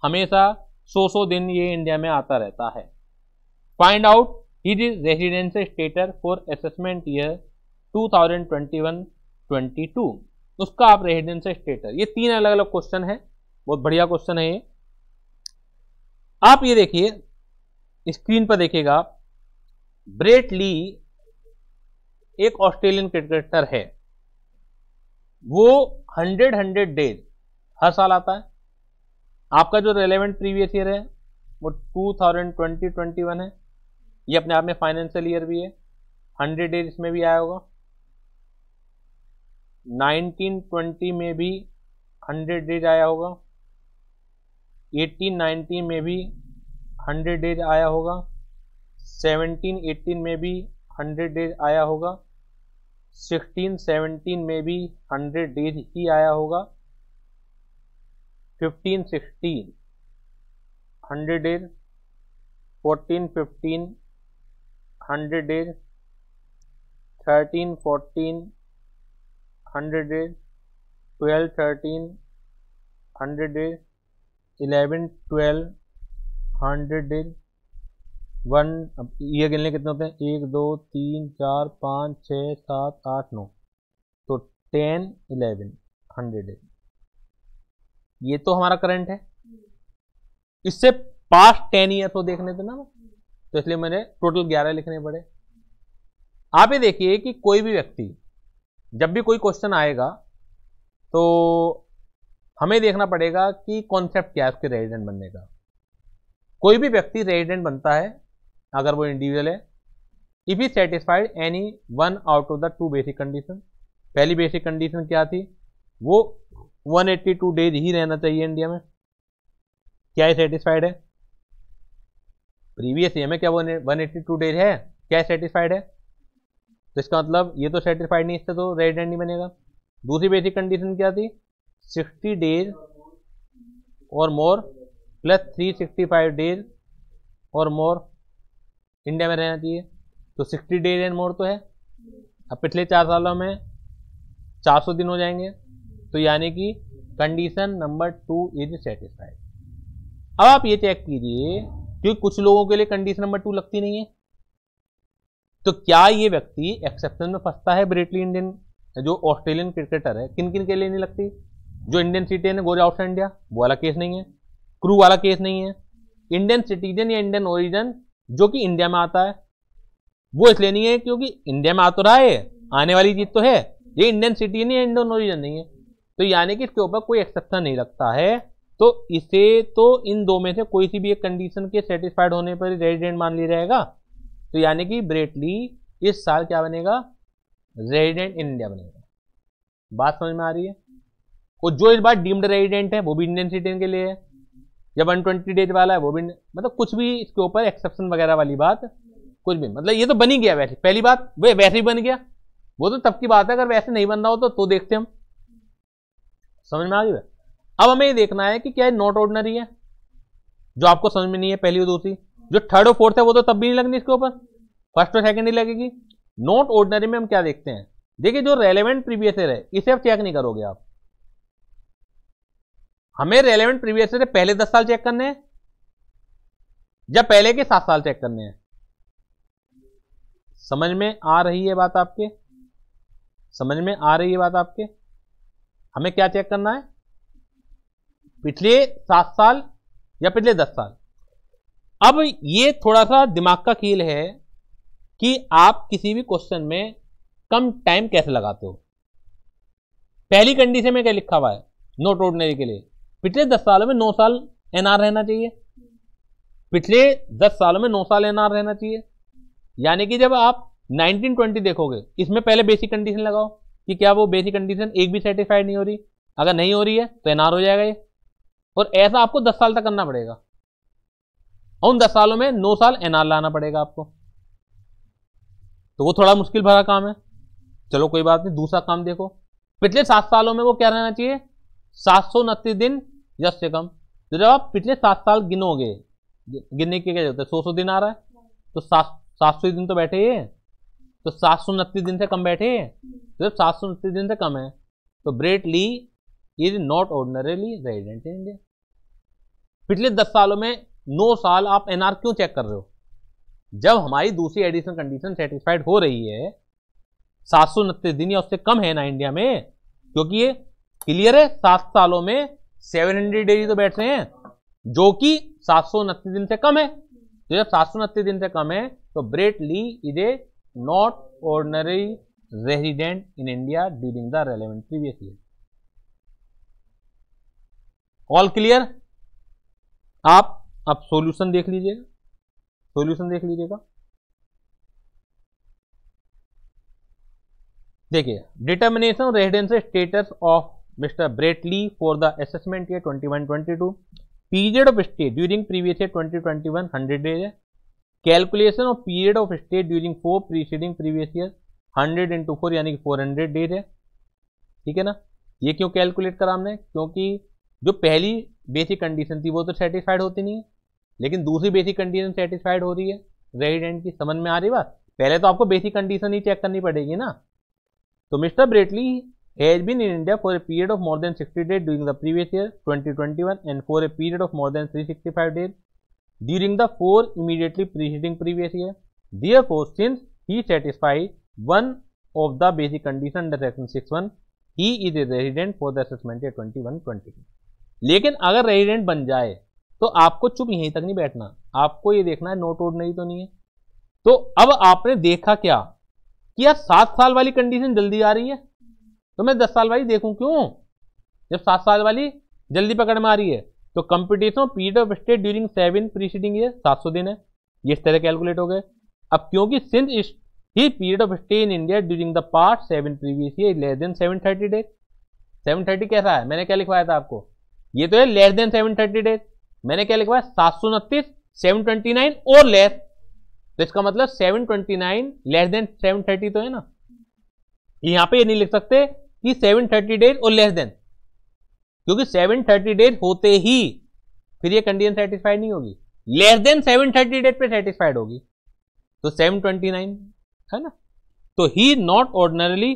हमेशा 100 दिन ये इंडिया में आता रहता है। Find out his residential status for assessment year 2021-22। उसका आप रेजिडेंशियल स्टेटस, ये 3 अलग अलग क्वेश्चन है, बहुत बढ़िया क्वेश्चन है ये। आप ये देखिए स्क्रीन पर देखिएगा, ब्रेट ली एक ऑस्ट्रेलियन क्रिकेटर है, वो 100 डेज हर साल आता है। आपका जो रेलेवेंट प्रीवियस ईयर है वो 2020-21 है, ये अपने आप में फाइनेंशियल ईयर भी है, 100 डेज इसमें भी आया होगा। 1920 में भी 100 डेज आया होगा, 18-19 में भी 100 डेज आया होगा, 17-18 में भी 100 डेज आया होगा, 16-17 में भी 100 डेज ही आया होगा, 15-16 100 days, 14-15 100 days, 13-14 100 days, 12-13 100 days, 11-12 100 days, 1 ये गिनने कितने होते हैं, 1 2 3 4 5 6 7 8 9, तो 10-11 100 डेज। ये तो हमारा करंट है। इससे पास्ट 10 ईयर तो देखने थे ना, तो इसलिए मैंने टोटल 11 लिखने पड़े। आप ये देखिए कि कोई भी व्यक्ति जब भी कोई क्वेश्चन आएगा तो हमें देखना पड़ेगा कि कॉन्सेप्ट क्या है उसके रेजिडेंट बनने का। कोई भी व्यक्ति रेजिडेंट बनता है अगर वो इंडिविजुअल है if he satisfied any one out of the two basic condition. पहली बेसिक कंडीशन क्या थी, वो 182 डेज ही रहना चाहिए इंडिया में, क्या है सेटिस्फाइड है? प्रीवियस ईयर में क्या वो 182 डेज है, क्या सेटिस्फाइड है? तो इसका मतलब ये तो सेटिस्फाइड नहीं, इससे तो रेजिडेंट नहीं बनेगा। दूसरी बेसिक कंडीशन क्या थी, 60 डेज और मोर प्लस 365 डेज और मोर इंडिया में रहना चाहिए। तो 60 डेज एंड मोर तो है, अब पिछले 4 सालों में 400 दिन हो जाएंगे, तो यानी कि कंडीशन नंबर 2 इज सेटिस्फाइड। अब आप ये चेक कीजिए, क्योंकि कुछ लोगों के लिए कंडीशन नंबर 2 लगती नहीं है, तो क्या ये व्यक्ति एक्सेप्शन में फंसता है? ब्रेटली इंडियन जो ऑस्ट्रेलियन क्रिकेटर है, किन किन के लिए नहीं लगती? जो इंडियन सिटीजन है गोज आउट इंडिया, वो वाला केस नहीं है, क्रू वाला केस नहीं है। इंडियन सिटीजन या इंडियन ओरिजिन जो कि इंडिया में आता है, वो इसलिए नहीं है क्योंकि इंडिया में आ तो रहा है, आने वाली चीज तो है, ये इंडियन सिटीजन या इंडियन ओरिजिन नहीं है, तो यानी कि इसके ऊपर कोई एक्सेप्शन नहीं लगता है। तो इसे तो इन दो में से कोई सी भी एक कंडीशन के सेटिस्फाइड होने पर रेजिडेंट मान लिया जाएगा। तो यानी कि ब्रेटली इस साल क्या बनेगा, रेजिडेंट इन इंडिया बनेगा। बात समझ में आ रही है? और जो इस बार डीम्ड रेजिडेंट है वो भी इंडियन सिटीजन के लिए है, या 120 डेज वाला है वो भी, मतलब कुछ भी इसके ऊपर एक्सेप्शन वगैरह वाली बात कुछ भी, मतलब ये तो बन ही गया वैसे, पहली बात वो वैसे ही बन गया, वो तो तब की बात है, अगर वैसे नहीं बन रहा हो तो देखते हम। समझ में आ गई? अब हमें ये देखना है कि क्या ये नॉट ऑर्डिनरी है, जो आपको समझ में नहीं है पहली और दूसरी। जो थर्ड और फोर्थ है वो तो तब भी नहीं लगनी इसके ऊपर, फर्स्ट और सेकंड ही लगेगी। नॉट ऑर्डिनरी में हम क्या देखते हैं, देखिए जो रेलेवेंट प्रीवियस ईयर है इसे आप चेक नहीं करोगे आप, हमें रेलेवेंट प्रीवियस ईयर पहले 10 साल चेक करने हैं या पहले के 7 साल चेक करने हैं। समझ में आ रही है बात आपके? समझ में आ रही है बात आपके? हमें क्या चेक करना है, पिछले 7 साल या पिछले 10 साल। अब ये थोड़ा सा दिमाग का खेल है कि आप किसी भी क्वेश्चन में कम टाइम कैसे लगाते हो। पहली कंडीशन में क्या लिखा हुआ है नॉट ऑर्डिनरी के लिए, पिछले 10 सालों में 9 साल एनआर रहना चाहिए, पिछले 10 सालों में 9 साल एनआर रहना चाहिए। यानी कि जब आप 1920 देखोगे, इसमें पहले बेसिक कंडीशन लगाओ कि क्या वो बेसिक कंडीशन एक भी सेटिस्फाइड नहीं हो रही, अगर नहीं हो रही है तो एनआर हो जाएगा ये, और ऐसा आपको 10 साल तक करना पड़ेगा, और उन 10 सालों में 9 साल एनआर लाना पड़ेगा आपको, तो वो थोड़ा मुश्किल भरा काम है। चलो कोई बात नहीं, दूसरा काम देखो, पिछले 7 सालों में वो क्या रहना चाहिए, 729 दिन या से कम। तो जब आप पिछले 7 साल गिनोगे, गिनने के क्या होता है, 100 दिन आ रहा है, तो 700 दिन तो बैठे हैं, तो 729 दिन से कम बैठे हैं, तो जब 729 दिन से कम है तो Bretley is not ordinarily resident in India. पिछले 10 सालों में 9 साल आप एनआर क्यों चेक कर रहे हो, जब हमारी दूसरी एडिशनल कंडीशन सेटिस्फाइड हो रही है, 729 दिन या उससे कम है ना इंडिया में, क्योंकि ये क्लियर है 7 सालों में 700 डेज तो बैठ रहे हैं, जो कि 729 दिन से कम है। तो जब 729 दिन से कम है तो Bretley is a not ordinary resident in India during the relevant previous year. All clear? आप अब सॉल्यूशन देख लीजिएगा, सॉल्यूशन देख लीजिएगा। देखिए, determination of residential status of mister Bretley for the assessment year 21-22, period of stay during previous year 2021 100 days है, calculation of period of stay during 4 preceding previous year 100 into 4 यानी कि 400 डेज है, ठीक है ना। ये क्यों कैलकुलेट करा हमने, क्योंकि जो पहली बेसिक कंडीशन थी वो तो सेटिस्फाइड होती नहीं है, लेकिन दूसरी बेसिक कंडीशन सेटिस्फाइड हो रही है रेजिडेंट की। समझ में आ रही बात? पहले तो आपको बेसिक कंडीशन ही चेक करनी पड़ेगी ना। तो mister Brett Lee has been in India for a period of more than 60 days during the previous year 2021 and for a period of more than 365 days during the 4 immediately preceding previous year. Therefore, since he satisfied one of the basic condition under section 6(1), he is a resident for the assessment year 21-22. लेकिन अगर रेजिडेंट बन जाए तो आपको चुप यहीं तक नहीं बैठना, आपको ये देखना है नोट ऑर्डिनरी तो नहीं है। तो अब आपने देखा क्या कि यार 7 साल वाली कंडीशन जल्दी आ रही है, तो मैं 10 साल वाली देखूं क्यों, जब 7 साल वाली जल्दी पकड़ में आ रही है। तो computation of period of stay during 7 preceding year 700 दिन है, ये इस तरह कैलकुलेट हो गए। अब क्योंकि since he period of stay in India during the past 7 previous year less than 730 days. 730 कैसा है, मैंने क्या लिखवाया था आपको, ये तो है लेस देन 730 डेज, मैंने क्या लिखवाया 729, 729 और लेस, तो इसका मतलब 729 लेस देन 730 तो है ना। यहां पे ये नहीं लिख सकते कि 730 डेज और लेस देन, क्योंकि 730 डेज होते ही फिर ये कंडीशन सेटिस्फाइड नहीं होगी, लेस देन 730 डेज पे सेटिस्फाइड होगी, तो 729 है ना। तो he not ordinarily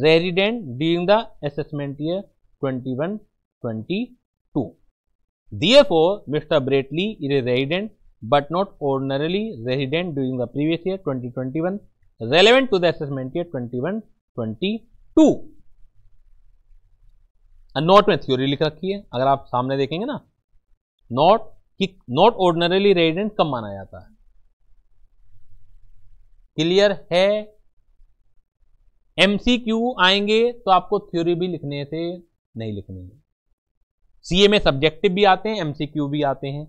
resident during the assessment year 21-22। Therefore, Mr. Bratley is a resident but not ordinarily resident during the previous year 2021 relevant to the assessment year 21-22। Note में थ्योरी लिख रखी है, अगर आप सामने देखेंगे ना, नॉट ऑर्डिनरली रेजिडेंट कब माना जाता है, क्लियर है। एमसीक्यू आएंगे तो आपको थ्योरी भी लिखने से नहीं लिखनी है। सीए में सब्जेक्टिव भी आते हैं, एमसीक्यू भी आते हैं,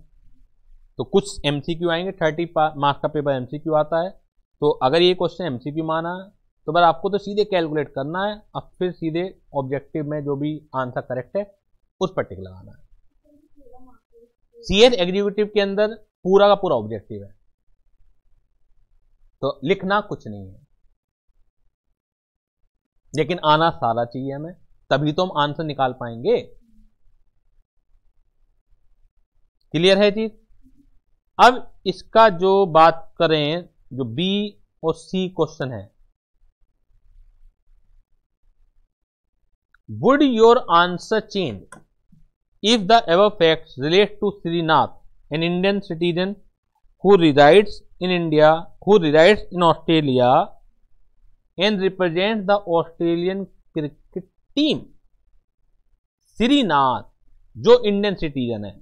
तो कुछ एमसीक्यू आएंगे, 30 मार्क्स का पेपर एमसीक्यू आता है, तो अगर ये क्वेश्चन एमसीक्यू माना तो बस आपको तो सीधे कैलकुलेट करना है, अब फिर सीधे ऑब्जेक्टिव में जो भी आंसर करेक्ट है उस पर टिक लगाना है। सीएस एग्जीक्यूटिव के अंदर पूरा का पूरा ऑब्जेक्टिव है, तो लिखना कुछ नहीं है, लेकिन आना सारा चाहिए हमें, तभी तो हम आंसर निकाल पाएंगे। क्लियर है चीज। अब इसका जो बात करें, जो बी और सी क्वेश्चन है, would your answer change if the ever facts relate to Srinath, an Indian citizen who resides in India, who resides in Australia and represents the Australian cricket team। Srinath जो इंडियन सिटीजन है,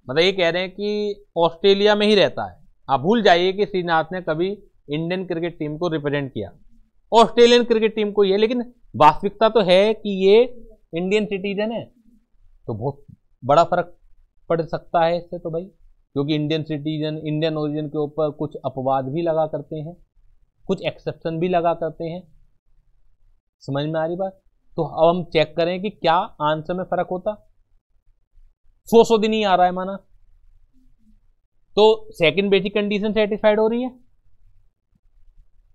मतलब ये कह रहे हैं कि ऑस्ट्रेलिया में ही रहता है, आप भूल जाइए कि श्रीनाथ ने कभी इंडियन क्रिकेट टीम को रिप्रेजेंट किया, ऑस्ट्रेलियन क्रिकेट टीम को ये, लेकिन वास्तविकता तो है कि ये इंडियन सिटीजन है, तो बहुत बड़ा फर्क पड़ सकता है इससे तो भाई, क्योंकि इंडियन सिटीजन, इंडियन ओरिजिन के ऊपर कुछ अपवाद भी लगा करते हैं, कुछ एक्सेप्शन भी लगा करते हैं। समझ में आ रही बात। तो अब हम चेक करें कि क्या आंसर में फर्क होता। 100 दिन ही आ रहा है माना, तो सेकंड बेसिक कंडीशन सेटिस्फाइड हो रही है,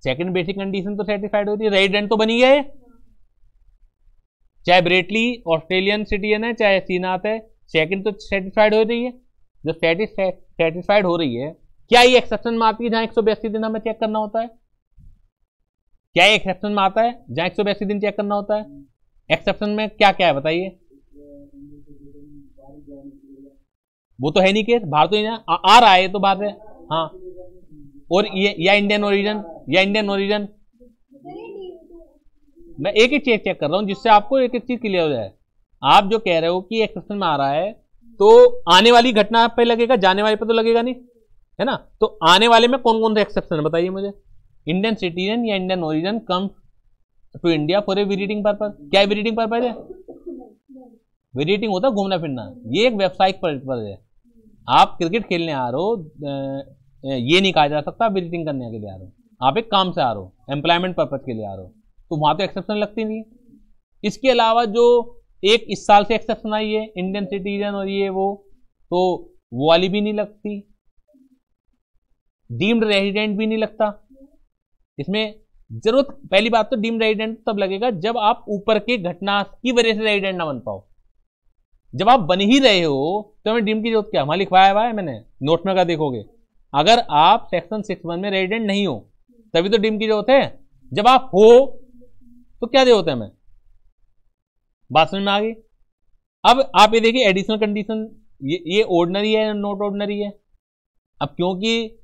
सेकंड बेसिक कंडीशन तो सेटिस्फाइड हो रही है, रेजिडेंट तो बनी गए, चाहे ब्रेटली ऑस्ट्रेलियन सिटीजन है चाहे श्रीनाथ है, सेकंड तो सेटिस्फाइड हो रही है। जब सेटिस्फाइड हो रही है, क्या ये एक्सेप्शन में आती है जहां 182 दिन हमें चेक करना होता है? क्या ये एक्सेप्शन में आता है जहां 182 दिन चेक करना होता है? एक्सेप्शन में क्या क्या है बताइए? वो तो है नहीं केस, बाहर तो आ रहा है, ये तो बात है। हाँ, और ये या इंडियन ओरिजिन, या इंडियन ओरिजिन, मैं एक ही चीज चेक कर रहा हूं जिससे आपको एक एक चीज क्लियर हो जाए। आप जो कह रहे हो कि एक्सेप्शन में आ रहा है, तो आने वाली घटना पे लगेगा, जाने वाले पे तो लगेगा नहीं, है ना। तो आने वाले में कौन कौन से एक्सेप्शन है बताइए मुझे? इंडियन सिटीजन या Indian origin come to India for a visiting purpose. क्या विजिटिंग पर्पज है? विजिटिंग होता है घूमना फिरना, ये एक व्यावसायिक पर्पज है। आप क्रिकेट खेलने आ रहे हो, ये नहीं कहा जा सकता विजिटिंग करने के लिए आ रहे हो, आप एक काम से आ रहे हो, एम्प्लॉयमेंट पर्पज के लिए आ रहे हो, तो वहां तो एक्सेप्शन लगती नहीं है। इसके अलावा जो एक इस साल से एक्सेप्शन आई है, इंडियन सिटीजन और ये वो, तो वो वाली भी नहीं लगती। डीम्ड रेजिडेंट भी नहीं लगता इसमें। जरूरत, पहली बात तो डीम्ड रेजिडेंट तब लगेगा जब आप ऊपर के घटना की वजह से रेजिडेंट ना बन पाओ। जब आप बन ही रहे हो तो हमें डीम की जरूरत क्या? वहां लिखवाया हुआ है मैंने नोट में, का देखोगे, अगर आप सेक्शन 6(1) में रेजिडेंट नहीं हो तभी तो डीम की जरूरत है। जब आप हो तो क्या जरूरत है हमें? बात समझ में आ गई। अब आप ये देखिए एडिशनल कंडीशन, ये ऑर्डिनरी है, नॉट ऑर्डिनरी है। अब क्योंकि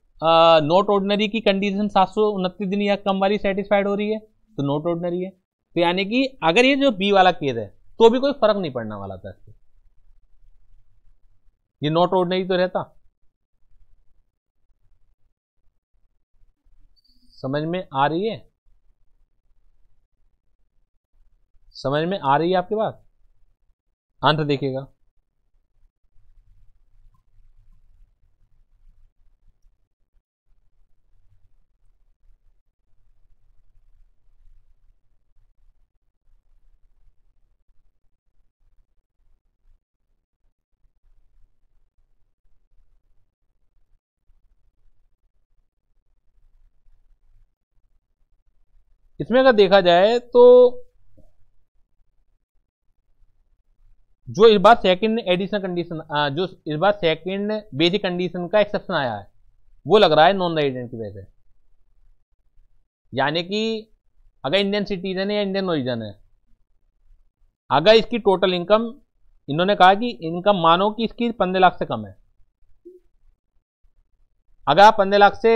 नॉट ऑर्डिनरी की कंडीशन 729 दिन या कम वाली सेटिस्फाइड हो रही है, तो नॉट ऑर्डिनरी है। तो यानी कि अगर ये जो बी वाला केस है तो भी कोई फर्क नहीं पड़ने वाला था इससे, ये नॉट ऑर्डिनरी तो रहता। समझ में आ रही है? समझ में आ रही है आपके पास? आंसर देखिएगा। इसमें अगर देखा जाए तो जो इस बार सेकंड एडिशनल कंडीशन, जो इस बार सेकंड बेसिक कंडीशन का एक्सेप्शन आया है, वो लग रहा है नॉन रेजिडेंट की वजह से। यानी कि अगर इंडियन सिटीजन है या इंडियन ओरिजिन है, अगर इसकी टोटल इनकम, इन्होंने कहा कि इनकम मानो कि इसकी 15 लाख से कम है। अगर आप 15 लाख से,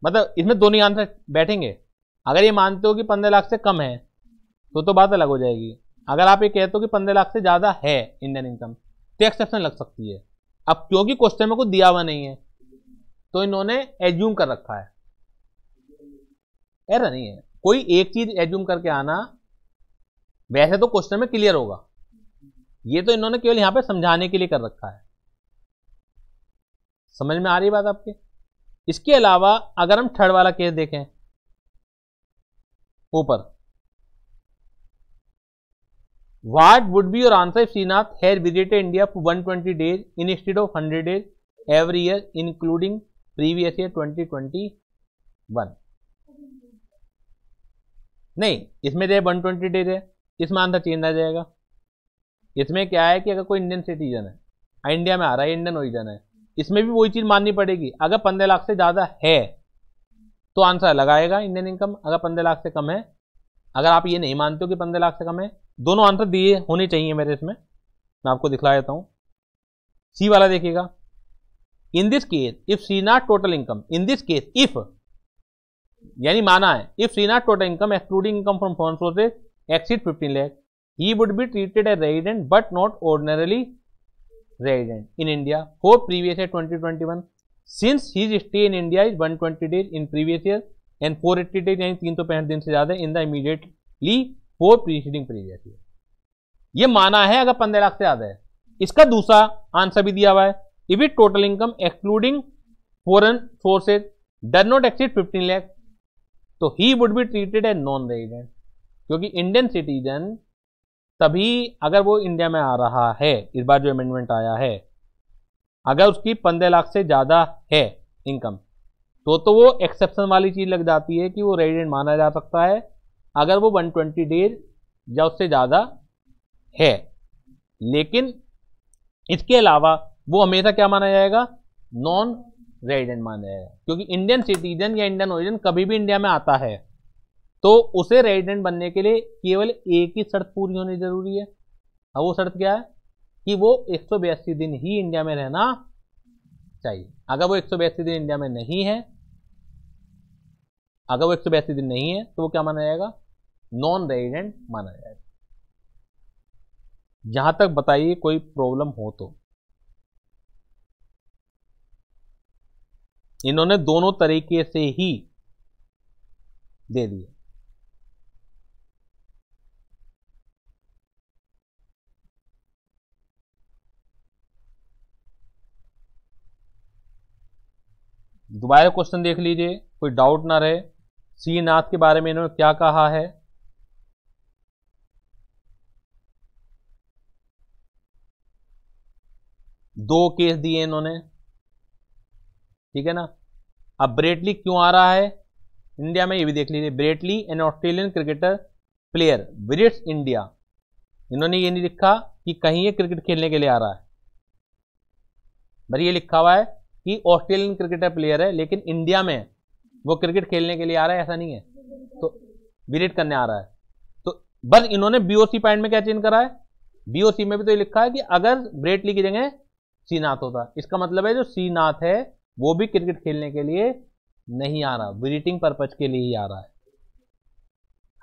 मतलब इसमें दोनों ही आंसर बैठेंगे। अगर ये मानते हो कि 15 लाख से कम है तो बात अलग हो जाएगी। अगर आप ये कहते हो कि 15 लाख से ज्यादा है इंडियन इनकम, तो एक्सेप्शन लग सकती है। अब क्योंकि क्वेश्चन में कुछ दिया हुआ नहीं है तो इन्होंने एज्यूम कर रखा है। एरर नहीं है, कोई एक चीज एज्यूम करके आना वैसे तो क्वेश्चन में क्लियर होगा, ये तो इन्होंने केवल यहां पे समझाने के लिए कर रखा है। समझ में आ रही बात आपके? इसके अलावा अगर हम थर्ड वाला केस देखें ऊपर, what would be your answer if Shrinath had visited India for 120 days instead of 100 days every year including previous year 2021? नहीं, इसमें जो 120 डेज है, इसमें आंसर चेंज आ जाएगा। इसमें क्या है कि अगर कोई इंडियन सिटीजन है, इंडिया में आ रहा है, इंडियन ओरिजिन है, इसमें भी वही चीज माननी पड़ेगी। अगर 15 लाख से ज्यादा है तो आंसर लगाएगा इंडियन इनकम, अगर 15 लाख से कम है, अगर आप ये नहीं मानते हो कि 15 लाख से कम है, दोनों आंसर दिए होने चाहिए मेरे इसमें। मैं आपको दिखला देता हूं। सी वाला देखिएगा, in this case if Shrinath total income, in this case if, यानी माना है if Shrinath total income excluding income from foreign sources exceed 15 lakh, he would be treated as resident but not ordinarily resident in India for previous year 2021 since his stay in India is 120 days in previous year and 480 days यानी 365 दिन से ज्यादा in the immediately for preceding previous year। ये माना है अगर 15 लाख से ज्यादा है। इसका दूसरा आंसर भी दिया हुआ है, if it total income excluding foreign sources does not exceed 15 lakh तो he would be treated as non resident, क्योंकि इंडियन सिटीजन तभी अगर वो इंडिया में आ रहा है, इस बार जो अमेंडमेंट आया है, अगर उसकी 15 लाख से ज्यादा है इनकम तो वो एक्सेप्शन वाली चीज लग जाती है कि वो रेजिडेंट माना जा सकता है अगर वो 120 डेज या उससे ज्यादा है। लेकिन इसके अलावा वो हमेशा क्या माना जाएगा? नॉन रेजिडेंट माना जाएगा, क्योंकि इंडियन सिटीजन या इंडियन ओरिजिन कभी भी इंडिया में आता है तो उसे रेजिडेंट बनने के लिए केवल एक ही शर्त पूरी होनी जरूरी है। अब वो शर्त क्या है कि वो 182 दिन ही इंडिया में रहना चाहिए। अगर वो 182 दिन इंडिया में नहीं है, अगर वो 182 दिन नहीं है तो वो क्या माना जाएगा? नॉन रेजिडेंट माना जाएगा। जहां तक बताइए कोई प्रॉब्लम हो तो। इन्होंने दोनों तरीके से ही दे दिए। दोबारा क्वेश्चन देख लीजिए, कोई डाउट ना रहे। श्रीनाथ के बारे में इन्होंने क्या कहा है? दो केस दिए इन्होंने, ठीक है ना। अब ब्रेटली क्यों आ रहा है इंडिया में, ये भी देख लीजिए। Brett Lee N Australian cricketer player visits India. इन्होंने ये नहीं लिखा कि कहीं ये क्रिकेट खेलने के लिए आ रहा है, बल्कि ये लिखा हुआ है कि ऑस्ट्रेलियन क्रिकेटर प्लेयर है लेकिन इंडिया में वो क्रिकेट खेलने के लिए आ रहा है, ऐसा नहीं है, तो विजिट करने आ रहा है। तो बस इन्होंने बीओसी पॉइंट में क्या चेंज करा है, बीओसी में भी तो ये लिखा है कि अगर ब्रेटली की जगह श्रीनाथ होता, इसका मतलब है जो श्रीनाथ है वो भी क्रिकेट खेलने के लिए नहीं आ रहा, विजिटिंग पर्पज के लिए ही आ रहा है।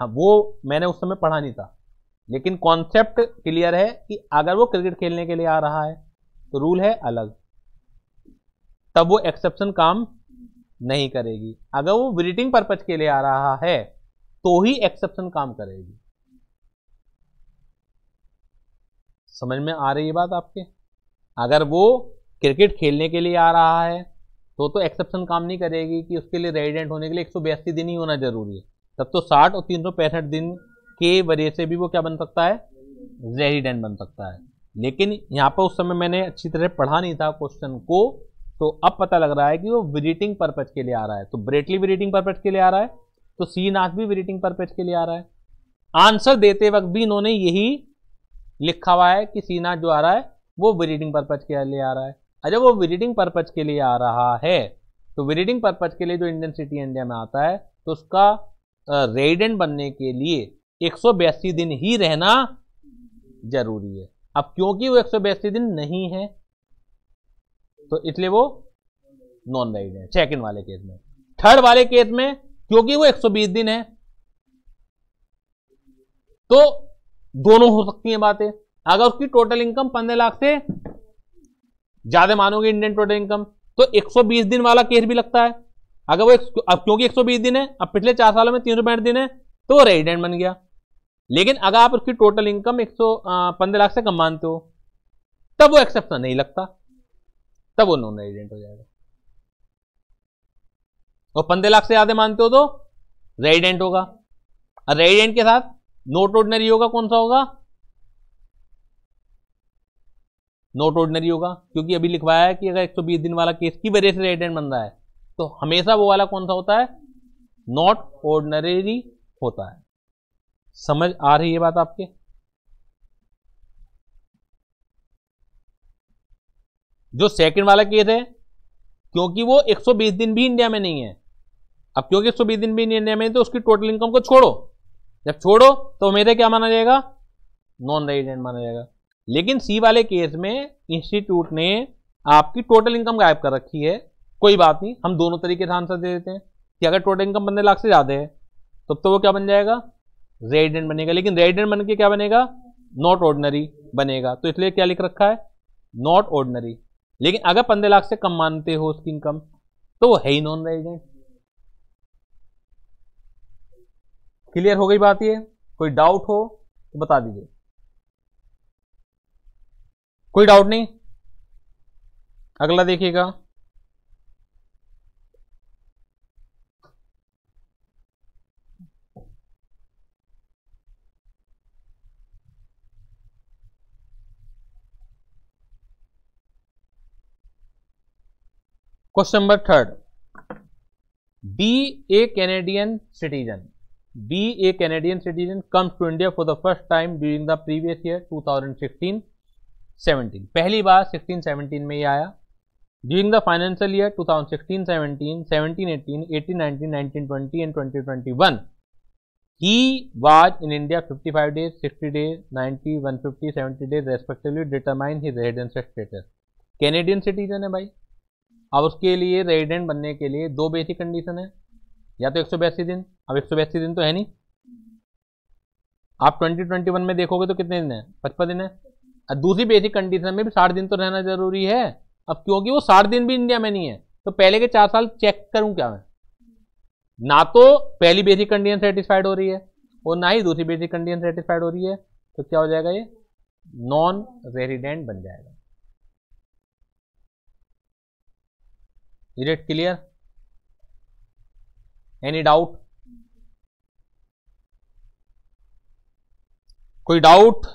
हाँ, वो मैंने उस समय पढ़ा नहीं था, लेकिन कॉन्सेप्ट क्लियर है कि अगर वो क्रिकेट खेलने के लिए आ रहा है तो रूल है अलग, तब वो एक्सेप्शन काम नहीं करेगी। अगर वो विजिटिंग पर्पज के लिए आ रहा है तो ही एक्सेप्शन काम करेगी। समझ में आ रही है बात आपके? अगर वो क्रिकेट खेलने के लिए आ रहा है तो एक्सेप्शन काम नहीं करेगी कि उसके लिए रेजिडेंट होने के लिए 182 दिन ही होना जरूरी है। तब तो 60 और 365 दिन के वजह से भी वो क्या बन सकता है? रेजिडेंट बन सकता है। लेकिन यहाँ पर उस समय मैंने अच्छी तरह पढ़ा नहीं था क्वेश्चन को, तो अब पता लग रहा है कि वो विजिटिंग पर्पज के लिए आ रहा है। तो ब्रेटली विजिटिंग पर्पज के लिए आ रहा है, तो सी नॉट भी विजिटिंग पर्पज के लिए आ रहा है। आंसर देते वक्त भी इन्होंने यही लिखा हुआ है कि सी नॉट जो आ रहा है वो विजिटिंग पर्पज के लिए आ रहा है। अगर वो विजिटिंग पर्पज के लिए आ रहा है तो विजिटिंग पर्पज के लिए जो इंडियन सिटी इंडिया में आता है तो उसका रेजिडेंट बनने के लिए 182 दिन ही रहना जरूरी है। अब क्योंकि वो 182 दिन नहीं है तो इसलिए वो नॉन रेजिडेंट सेकंड वाले केस में। थर्ड वाले केस में क्योंकि वो 120 दिन है तो दोनों हो सकती हैं बातें। अगर उसकी टोटल इनकम 15 लाख से ज्यादा मानोगे इंडियन टोटल इनकम तो 120 दिन वाला केस भी लगता है। अगर वो अब क्योंकि 120 दिन है, अब पिछले 4 सालों में 365 दिन है तो वो रेजिडेंट बन गया। लेकिन अगर आप उसकी टोटल इनकम 115 लाख से कम मानते हो तब वो एक्सेप्शन नहीं लगता, तब वो नॉन रेजिडेंट हो जाएगा। और 15 लाख से ज्यादा मानते हो तो रेजिडेंट होगा। और रेजिडेंट के साथ नॉट ऑर्डिनरी होगा, कौन सा होगा? नॉट ऑर्डिनरी होगा, क्योंकि अभी लिखवाया है कि अगर 120 दिन वाला केस की वजह से रेजिडेंट बन रहा है तो हमेशा वो वाला कौन सा होता है? नॉट ऑर्डिनरी होता है। समझ आ रही है बात आपके? जो सेकंड वाला केस है क्योंकि वो 120 दिन भी इंडिया में नहीं है, अब क्योंकि 120 दिन भी इंडिया में है तो उसकी टोटल इनकम को छोड़ो, जब छोड़ो तो मेरे क्या माना जाएगा? नॉन रेजिडेंट माना जाएगा। लेकिन सी वाले केस में इंस्टीट्यूट ने आपकी टोटल इनकम गायब कर रखी है। कोई बात नहीं, हम दोनों तरीके से आंसर दे देते हैं कि अगर टोटल इनकम 15 लाख से ज्यादा है तो वो क्या बन जाएगा? रेजिडेंट बनेगा। लेकिन रेजिडेंट बन के क्या बनेगा? नॉट ऑर्डिनरी बनेगा। तो इसलिए क्या लिख रखा है? Not ordinary. लेकिन अगर 15 लाख से कम मानते हो उसकी इनकम तो वो है ही नॉन रेजिडेंट। क्लियर हो गई बात? ये कोई डाउट हो तो बता दीजिए। कोई डाउट नहीं? अगला देखिएगा। Question number 3, B a Canadian citizen comes to India for the first time during the previous year 2016-17। पहली बार 16-17 में ये आया। During the financial year 2016-17, 17-18, 18-19, 19-20 and 20-21, he was in India 55 days, 60 days, 90, 150, 70 days respectively, determine his residence status। Canadian citizen है भाई। अब उसके लिए रेजिडेंट बनने के लिए दो बेसिक कंडीशन है, या तो 182 दिन, अब 182 दिन तो है नहीं। आप 2021 में देखोगे तो कितने दिन है? 55 दिन है। और दूसरी बेसिक कंडीशन में भी 60 दिन तो रहना जरूरी है। अब क्योंकि वो 60 दिन भी इंडिया में नहीं है तो पहले के 4 साल चेक करूं क्या मैं? ना तो पहली बेसिक कंडीशन सेटिस्फाइड हो रही है और ना ही दूसरी बेसिक कंडीशन सेटिस्फाइड हो रही है, तो क्या हो जाएगा? ये नॉन रेजिडेंट बन जाएगा। Is it clear? Any doubt? कोई डाउट?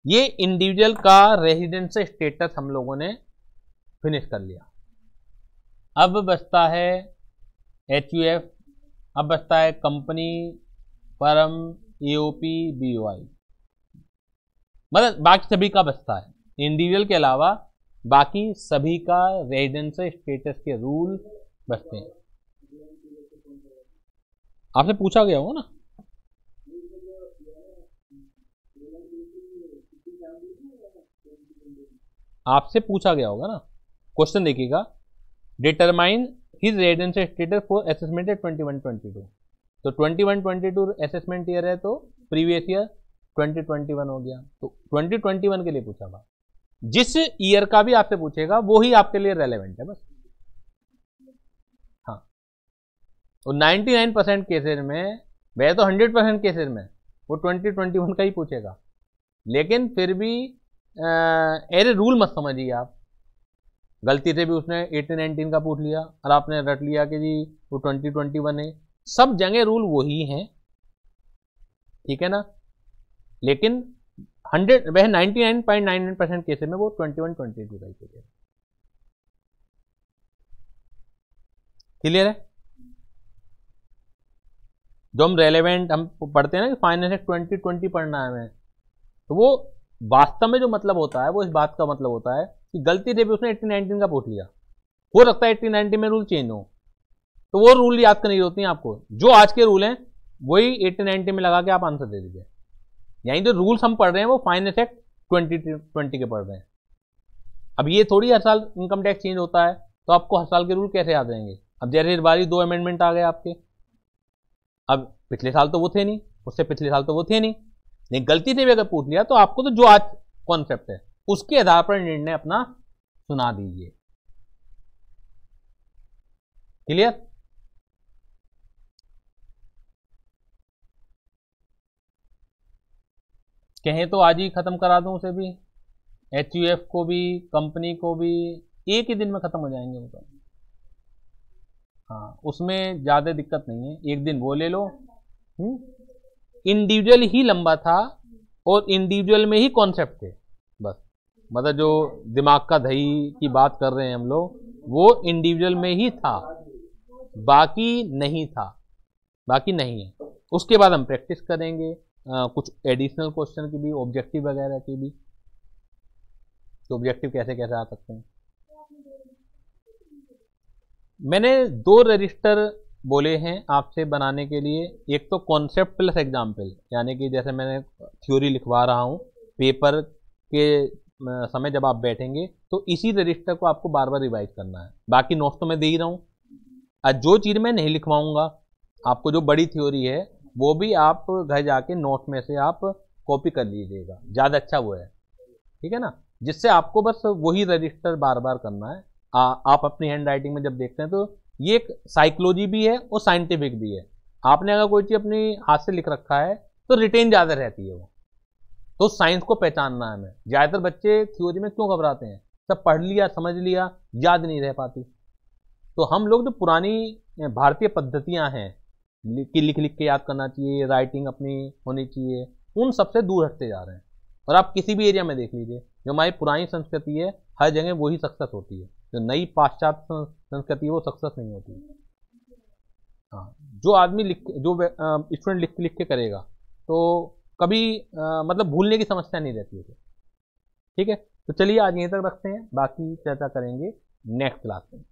ये इंडिविजुअल का रेजिडेंस स्टेटस हम लोगों ने फिनिश कर लिया। अब बचता है HUF, अब बचता है कंपनी, फर्म, AOP, BOI, मतलब बाकी सभी का बचता है। इंडिविजुअल के अलावा बाकी सभी का रेजिडेंस स्टेटस के रूल बचते हैं। आपसे पूछा गया होगा ना? आपसे पूछा गया होगा ना? क्वेश्चन देखिएगा, determine his residence status for assessment 21-22। तो 21-22 असेसमेंट ईयर है तो प्रीवियस ईयर 2021 हो गया, तो 2021 के लिए पूछा था। जिस ईयर का भी आपसे पूछेगा वो ही आपके लिए रेलेवेंट है बस। हाँ, तो 99% केसेज में, वह तो 100% केसेज में वो 2021 का ही पूछेगा। लेकिन फिर भी एरे रूल मत समझिए आप। गलती से भी उसने 18-19 का पूछ लिया और आपने रट लिया कि जी वो 2021 है। सब जगह रूल वही हैं, ठीक है ना? लेकिन 100 वह 99.99% केसेस में वो 21-22 क्राइटेरिया। क्लियर है? जो हम रेलेवेंट हम पढ़ते हैं ना कि फाइनेंस एक्ट 2020 पढ़ना है हमें, तो वो वास्तव में जो मतलब होता है वो इस बात का मतलब होता है कि गलती से भी उसने 18-19 का पूछ लिया, हो सकता है 18-19 में रूल चेंज हो, तो वो रूल याद करनी होती है आपको। जो आज के रूल हैं वही 18-19 में लगा के आप आंसर दे दीजिए। यानी जो रूल्स हम पढ़ रहे हैं वो फाइनेंस एक्ट 2020 के पढ़ रहे हैं। अब ये थोड़ी हर साल इनकम टैक्स चेंज होता है तो आपको हर साल के रूल कैसे याद रहेंगे। अब जैसे इस बार 2 अमेंडमेंट आ गए आपके, अब पिछले साल तो वो थे नहीं, उससे पिछले साल तो वो थे नहीं, लेकिन गलती से भी अगर पूछ लिया तो आपको तो जो आज कॉन्सेप्ट है उसके आधार पर निर्णय अपना सुना दीजिए। क्लियर? कहें तो आज ही खत्म करा दूं उसे भी, HUF को भी, कंपनी को भी, एक ही दिन में खत्म हो जाएंगे वो तो। हाँ, उसमें ज़्यादा दिक्कत नहीं है, एक दिन वो ले लो। इंडिविजुअल ही लंबा था और इंडिविजुअल में ही कॉन्सेप्ट थे बस। मतलब जो दिमाग का दही की बात कर रहे हैं हम लोग, वो इंडिविजुअल में ही था, बाकी नहीं था, बाकी नहीं है। उसके बाद हम प्रैक्टिस करेंगे कुछ एडिशनल क्वेश्चन की भी, ऑब्जेक्टिव वगैरह की भी। तो ऑब्जेक्टिव कैसे कैसे आ सकते हैं। मैंने 2 रजिस्टर बोले हैं आपसे बनाने के लिए, एक तो कॉन्सेप्ट प्लस एग्जाम्पल, यानी कि जैसे मैंने थ्योरी लिखवा रहा हूँ पेपर के समय जब आप बैठेंगे तो इसी रजिस्टर को आपको बार बार रिवाइज करना है। बाकी नोट्स तो मैं दे ही रहा हूँ, जो चीज़ मैं नहीं लिखवाऊंगा आपको, जो बड़ी थ्योरी है वो भी आप घर जाके नोट में से आप कॉपी कर लीजिएगा, ज़्यादा अच्छा वो है, ठीक है ना। जिससे आपको बस वही रजिस्टर बार बार करना है। आप अपनी हैंड राइटिंग में जब देखते हैं तो ये एक साइकोलॉजी भी है और साइंटिफिक भी है। आपने अगर कोई चीज़ अपनी हाथ से लिख रखा है तो रिटेन ज़्यादा रहती है वो, तो साइंस को पहचानना है हमें। ज़्यादातर बच्चे थ्योरी में क्यों घबराते हैं, सब पढ़ लिया समझ लिया, याद नहीं रह पाती। तो हम लोग जो पुरानी भारतीय पद्धतियां हैं कि लिख लिख के याद करना चाहिए, राइटिंग अपनी होनी चाहिए, उन सबसे दूर हटते जा रहे हैं। और आप किसी भी एरिया में देख लीजिए, जो हमारी पुरानी संस्कृति है हर जगह वही सक्सेस होती है, जो नई पाश्चात्य संस्कृति है वो सक्सेस नहीं होती। हाँ, जो आदमी जो स्टूडेंट लिख के करेगा तो कभी मतलब भूलने की समस्या नहीं रहती है। ठीक है, तो चलिए आज यहीं तक रखते हैं, बाकी चर्चा करेंगे नेक्स्ट क्लास में।